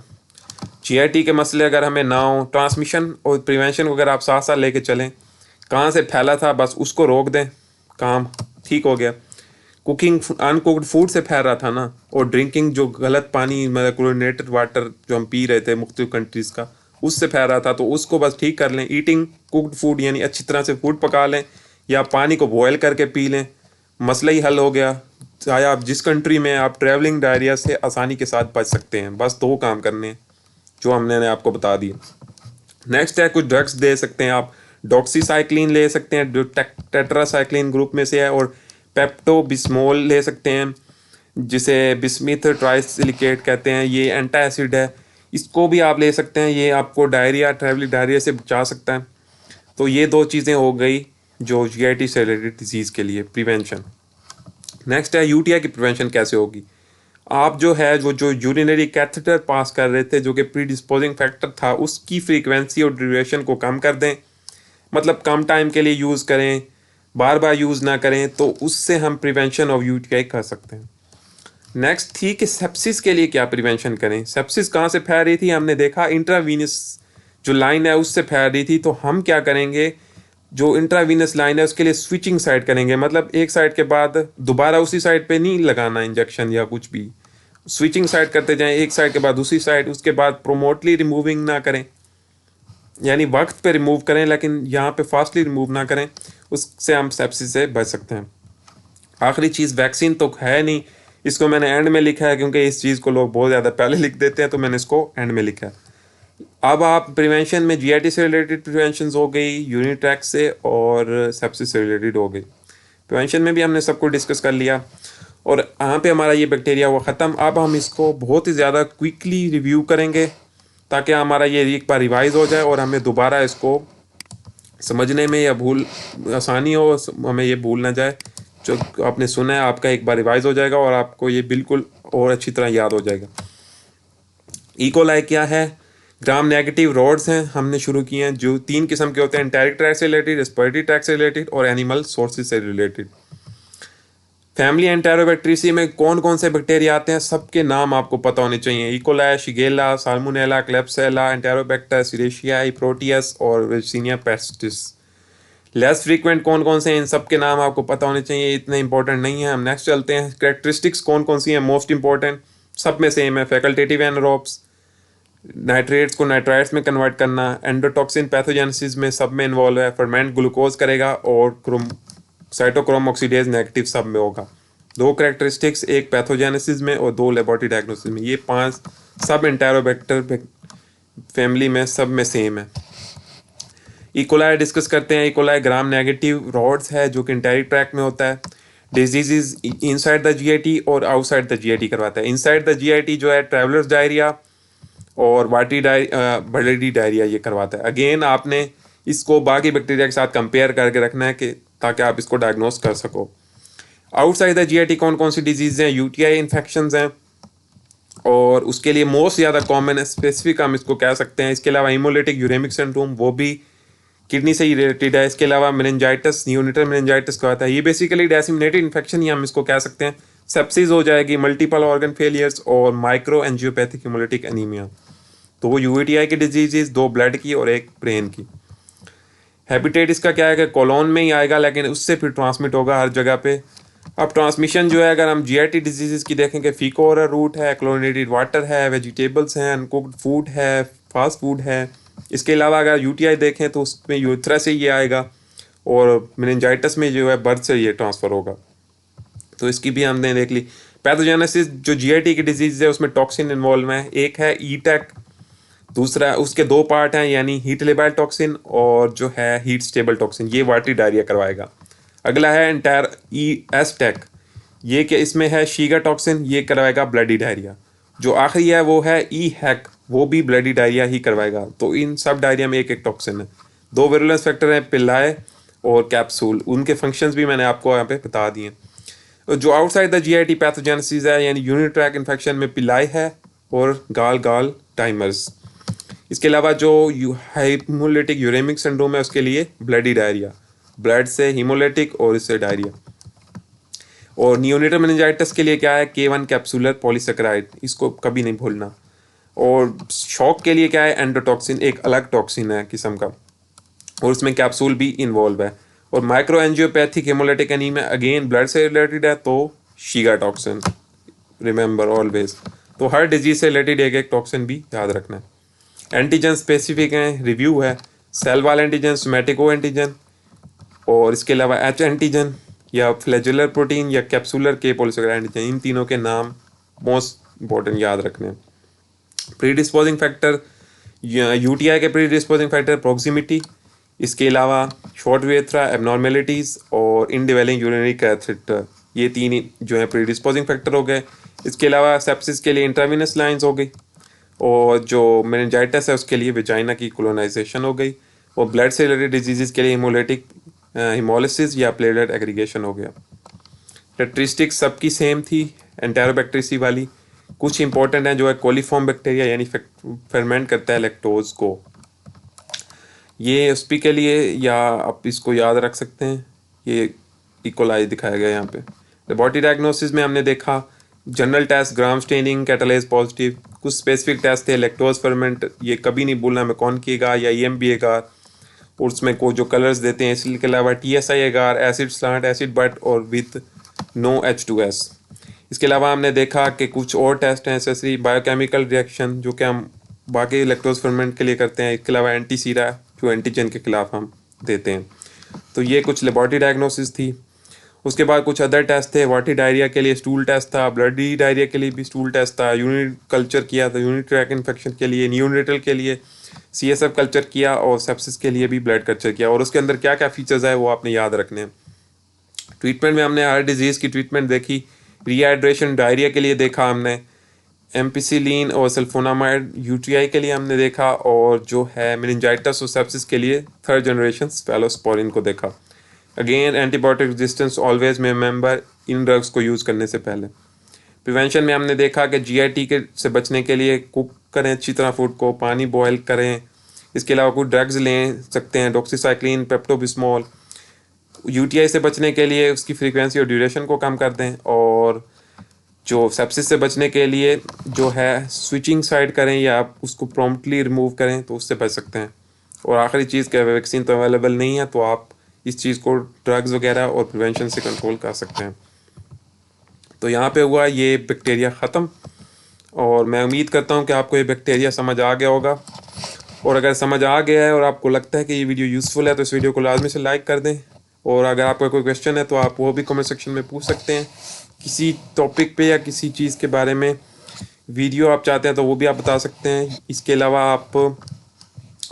जीआईटी के मसले अगर हमें ना हो, ट्रांसमिशन और प्रिवेंशन को अगर आप साथ साथ लेके चलें, कहाँ से फैला था बस उसको रोक दें, काम ठीक हो गया। कुकिंग अनकुक्ड फूड से फैल रहा था ना, और ड्रिंकिंग जो गलत पानी मतलब क्लोरिनेटेड वाटर जो हम पी रहे थे मुख्तलिफ कंट्रीज़ का, उससे फैल रहा था, तो उसको बस ठीक कर लें। ईटिंग कुक्ड फूड यानी अच्छी तरह से फूड पका लें या पानी को बॉयल करके पी लें, मसला ही हल हो गया। चाहे आप जिस कंट्री में, आप ट्रैवलिंग डायरिया से आसानी के साथ बच सकते हैं। बस दो काम करने हैं जो हमने आपको बता दिए। नेक्स्ट है, कुछ ड्रग्स दे सकते हैं आप। डॉक्सीसाइक्लिन ले सकते हैं, जो टेट्रासाइक्लिन ग्रुप में से है, और पेप्टोबिस्मोल ले सकते हैं, जिसे बिस्मिथ ट्राइसिलिकेट कहते हैं। ये एंटासिड है, इसको भी आप ले सकते हैं। ये आपको डायरिया, ट्रैवलिंग डायरिया से बचा सकता है। तो ये दो चीज़ें हो गई जो जीआईटी से रिलेटेड डिजीज़ के लिए प्रिवेंशन। नेक्स्ट है, यूटीआई की प्रिवेंशन कैसे होगी। आप जो है वो जो यूरिनरी कैथेटर पास कर रहे थे, जो कि प्रीडिस्पोजिंग फैक्टर था, उसकी फ्रीक्वेंसी और ड्यूरेशन को कम कर दें। मतलब कम टाइम के लिए यूज़ करें, बार बार यूज़ ना करें, तो उससे हम प्रिवेंशन ऑफ यूटीआई कर सकते हैं। नेक्स्ट थी कि सेप्सिस के लिए क्या प्रिवेंशन करें। सेप्सिस कहाँ से फैल रही थी, हमने देखा इंट्रावीनस जो लाइन है उससे फैल रही थी। तो हम क्या करेंगे, जो इंट्रावीनस लाइन है उसके लिए स्विचिंग साइड करेंगे। मतलब एक साइड के बाद दोबारा उसी साइड पे नहीं लगाना इंजेक्शन या कुछ भी, स्विचिंग साइड करते जाएं, एक साइड के बाद दूसरी साइड, उसके बाद प्रोमोटली रिमूविंग ना करें, यानी वक्त पे रिमूव करें, लेकिन यहाँ पे फास्टली रिमूव ना करें। उससे हम सेप्सिस से बच सकते हैं। आखिरी चीज़, वैक्सीन तो है नहीं, इसको मैंने एंड में लिखा है क्योंकि इस चीज़ को लोग बहुत ज़्यादा पहले लिख देते हैं, तो मैंने इसको एंड में लिखा है। अब आप प्रिवेंशन में जीआईटी से रिलेटेड प्रिवेंशन हो गई, यूरिनरी ट्रैक्ट से, और सेप्सिस से रिलेटेड हो गई। प्रिवेंशन में भी हमने सबको डिस्कस कर लिया, और यहाँ पे हमारा ये बैक्टीरिया हुआ ख़त्म। अब हम इसको बहुत ही ज़्यादा क्विकली रिव्यू करेंगे ताकि हमारा ये एक बार रिवाइज हो जाए और हमें दोबारा इसको समझने में या भूल आसानी हो, हमें ये भूल ना जाए। जो आपने सुना है आपका एक बार रिवाइज हो जाएगा और आपको ये बिल्कुल और अच्छी तरह याद हो जाएगा। इकोलाई क्या है, ग्राम नेगेटिव रॉड्स हैं, हमने शुरू किए हैं, जो 3 किस्म के होते हैं, एंटेरिक ट्रैक्ट से रिलेटेड, रेस्पिरेटरी ट्रैक्ट से रिलेटेड, और एनिमल सोर्सेज से रिलेटेड। फैमिली एंटेरोबैक्टीरियसी में कौन कौन से बैक्टीरिया आते हैं, सबके नाम आपको पता होने चाहिए। E coli, Shigella, Salmonella, Klebsiella, Enterobacter, Serratia, Proteus और वर्जीनिया पेस्टिस। लेस फ्रीक्वेंट कौन कौन से हैं, इन सब के नाम आपको पता होने चाहिए, इतने इंपॉर्टेंट नहीं है। हम नेक्स्ट चलते हैं। कैरेक्टरिस्टिक्स कौन कौन सी हैं, मोस्ट इंपॉर्टेंट, सब में सेम है। फैकल्टेटिव एनारोब्स, नाइट्रेट्स को नाइट्राइट्स में कन्वर्ट करना, एंडोटॉक्सिन पैथोजेनेसिस में सब में इन्वॉल्व है, फर्मेंट ग्लूकोज करेगा, और साइटोक्रोम ऑक्सीडेज नेगेटिव सब में होगा। 2 कैरेक्टरिस्टिक्स, एक पैथोजेनेसिस में और 2 लेबोरेटरी डायग्नोसिस में। ये 5 सब एंटेरोबैक्टर फैमिली में सब में सेम है। इकोलाई डिस्कस करते हैं। इकोलाई ग्राम नेगेटिव रॉड्स है जो कि एंटेरिक ट्रैक्ट में होता है। डिजीजेज इनसाइड द जीआईटी और आउटसाइड द जीआईटी करवाता है। इनसाइड द जीआईटी जो है ट्रैवलर्स डायरिया और ब्लडी डायरिया ये करवाता है। अगेन आपने इसको बाकी बैक्टीरिया के साथ कंपेयर करके रखना है कि ताकि आप इसको डायग्नोस कर सको। आउटसाइड द जीआईटी कौन कौन सी डिजीज हैं, यूटीआई इन्फेक्शंस हैं, और उसके लिए मोस्ट ज़्यादा कॉमन है, स्पेसिफिक हम इसको कह सकते हैं। इसके अलावा हीमोलिटिक यूरेमिक सिंड्रोम, वो भी किडनी से ही रिलेटेड है। इसके अलावा मेनिंजाइटिस, न्यूनिटल मेनिंजाइटिस कहता है, ये बेसिकली डिसेमिनेटेड इन्फेक्शन ही हम इसको कह सकते हैं। सेप्सिस हो जाएगी, मल्टीपल ऑर्गन फेलियर्स, और माइक्रो एंजियोपैथिक हीमोलिटिक एनीमिया। तो वो यूटीआई की डिजीजेज, 2 ब्लड की और 1 ब्रेन की। हेपेटाइटिस का क्या है कि कोलोन में ही आएगा, लेकिन उससे फिर ट्रांसमिट होगा हर जगह पे। अब ट्रांसमिशन जो है, अगर हम जीआईटी डिजीजेस की देखें कि फीको ओरल रूट है, क्लोरिनेटेड वाटर है, वेजिटेबल्स हैं, अनकुक्ड फूड है, फास्ट फूड है। इसके अलावा अगर यूटीआई देखें तो उसमें यूथरा से ये आएगा, और मेनिंजाइटिस में जो है बर्थ से ये ट्रांसफ़र होगा। तो इसकी भी हमने देख ली। पैथोजेनेसिस जो जीआईटी की डिजीज है उसमें टॉक्सिन इन्वॉल्व है। एक है ईटेक, दूसरा उसके 2 पार्ट हैं, यानी हीट लेबाइल टॉक्सिन और जो है हीट स्टेबल टॉक्सिन, ये वाटरी डायरिया करवाएगा। अगला है एंटायर एस्टेक, ये कि इसमें है शीगा टॉक्सिन, ये करवाएगा ब्लडी डायरिया। जो आखिरी है वो है ई हैक, वो भी ब्लडी डायरिया ही करवाएगा। तो इन सब डायरिया में 1 टॉक्सिन है। 2 विरुलेंस फैक्टर हैं, पिल्लाए और कैप्सूल, उनके फंक्शंस भी मैंने आपको यहाँ पे बता दिए। जो आउटसाइड द जीआईटी पैथोजेनेसिस है, यानी यूरिनरी ट्रैक्ट इन्फेक्शन में पिलाई है और गाल टाइमर्स। इसके अलावा जो हेमोलिटिक यूरेमिक सिंड्रोम है उसके लिए ब्लडी डायरिया। ब्लड से हीमोलिटिक और इससे डायरिया। और नियोनेटल मेनिंजाइटिस के लिए क्या है, K1 कैप्सूलर पॉलीसेकेराइड, इसको कभी नहीं भूलना। और शॉक के लिए क्या है, एंडोटॉक्सिन, एक अलग टॉक्सिन है किस्म का, और उसमें कैप्सूल भी इन्वॉल्व है। और micro angiopathic haemolytic anaemia again blood से रिलेटेड है, तो शीगा टॉक्सिन, रिमेंबर ऑलवेज। तो हर डिजीज से रिलेटेड एक एक टॉक्सिन भी याद रखना है। एंटीजन स्पेसिफिक हैं, रिव्यू है, सेल वाल एंटीजन, सोमेटिको एंटीजन, और इसके अलावा एच एंटीजन या फ्लैजेलर प्रोटीन या कैप्सूलर के पॉलीसेकेराइड एंटीजन, इन तीनों के नाम मोस्ट इंपॉर्टेंट याद रखने हैं। प्रीडिस्पोजिंग फैक्टर, यूटीआई के प्रीडिस्पोजिंग फैक्टर प्रॉक्सिमिटी, इसके अलावा शॉर्ट वेथरा एबनॉर्मेलिटीज़ और इनडिवेलिंग यूरिनरी कैथेटर, ये तीन ही जो है प्रीडिस्पोजिंग फैक्टर हो गए। इसके अलावा सेप्सिस के लिए इंट्रावेनस लाइंस हो गई, और जो मेनिंजाइटिस है उसके लिए विजाइना की कोलोनाइजेशन हो गई, और ब्लड से रिलेटेड डिजीज़ के लिए हिमोलिटिक हिमोलिसिस या प्लेटलेट एग्रीगेशन हो गया। कैरेक्टरिस्टिक्स सबकी सेम थी एंटेरोबैक्टीरियसी वाली। कुछ इंपॉर्टेंट है जो है कोलीफॉर्म बैक्टीरिया यानी फर्मेंट करता है लैक्टोज को, ये एसपी के लिए, या आप इसको याद रख सकते हैं, ये इकोलाई दिखाया गया यहाँ पे। लेबोरेटरी डायग्नोसिस में हमने देखा general test, gram staining, catalase positive. कुछ स्पेसिफिक टेस्ट थे, लैक्टोज फर्मेंट, ये कभी नहीं भूलना, में कौन किएगा, या EMB एगार, और उसमें को जो कलर्स देते हैं। इसके अलावा TSI एगार, एसिड स्लांट, एसिड बट और विथ नो H2S। इसके अलावा हमने देखा कि कुछ और टेस्ट हैं एसेसरी बायोकेमिकल रिएक्शन जो कि हम बाकी लैक्टोज फर्मेंट के लिए करते हैं। इसके अलावा एंटीसीरा जो एंटीजन के खिलाफ हम देते हैं। तो ये कुछ लेबोरेटरी डायग्नोसिस थी। उसके बाद कुछ अदर टेस्ट थे, वाटी डायरिया के लिए स्टूल टेस्ट था, ब्लडी डायरिया के लिए भी स्टूल टेस्ट था, यूनिट कल्चर किया था यूनिट ट्रैक इन्फेक्शन के लिए, नियोनेटल के लिए CSF कल्चर किया, और सेप्सिस के लिए भी ब्लड कल्चर किया। और उसके अंदर क्या क्या फीचर्स है वो आपने याद रखने हैं। ट्रीटमेंट में हमने हर डिजीज़ की ट्रीटमेंट देखी। रीहाइड्रेशन डायरिया के लिए देखा हमने, एम्पिसिलिन और सल्फोनामाइड यूटीआई के लिए हमने देखा, और जो है मेनिंजाइटिस और सेप्सिस के लिए 3rd जनरेशन स्पेलोस्पोरिन को देखा। अगेन एंटीबायोटिक रेजिस्टेंस ऑलवेज में मेंबर इन ड्रग्स को यूज़ करने से पहले। प्रिवेंशन में हमने देखा कि GIT के से बचने के लिए कुक करें अच्छी तरह फूड को, पानी बॉयल करें। इसके अलावा कुछ ड्रग्स ले सकते हैं, डॉक्सीसाइक्लिन, पेप्टोबिस्मोल। UTI से बचने के लिए उसकी फ्रीक्वेंसी और ड्यूरेशन को कम कर दें, और जो सेप्सिस से बचने के लिए जो है स्विचिंग साइड करें या आप उसको प्रॉम्प्टली रिमूव करें, तो उससे बच सकते हैं। और आखिरी चीज़ क्या, वैक्सीन तो अवेलेबल नहीं है, तो आप इस चीज़ को ड्रग्स वगैरह और प्रिवेंशन से कंट्रोल कर सकते हैं। तो यहाँ पे हुआ ये बैक्टीरिया ख़त्म, और मैं उम्मीद करता हूँ कि आपको ये बैक्टीरिया समझ आ गया होगा। और अगर समझ आ गया है और आपको लगता है कि ये वीडियो यूज़फुल है, तो इस वीडियो को लाजमी से लाइक कर दें। और अगर आपका कोई क्वेश्चन है तो आप वो भी कमेंट सेक्शन में पूछ सकते हैं, किसी टॉपिक पे या किसी चीज़ के बारे में वीडियो आप चाहते हैं तो वो भी आप बता सकते हैं। इसके अलावा आप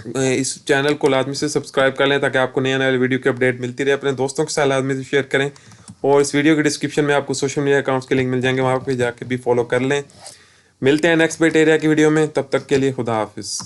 इस चैनल को लाजमी से सब्सक्राइब कर लें ताकि आपको नए नए वीडियो की अपडेट मिलती रहे। अपने दोस्तों के साथ लाजमी से शेयर करें, और इस वीडियो के डिस्क्रिप्शन में आपको सोशल मीडिया अकाउंट्स के लिंक मिल जाएंगे, वहाँ पे जाके भी फॉलो कर लें। मिलते हैं नेक्स्ट बैक्टीरिया की वीडियो में, तब तक के लिए खुदा हाफिज़।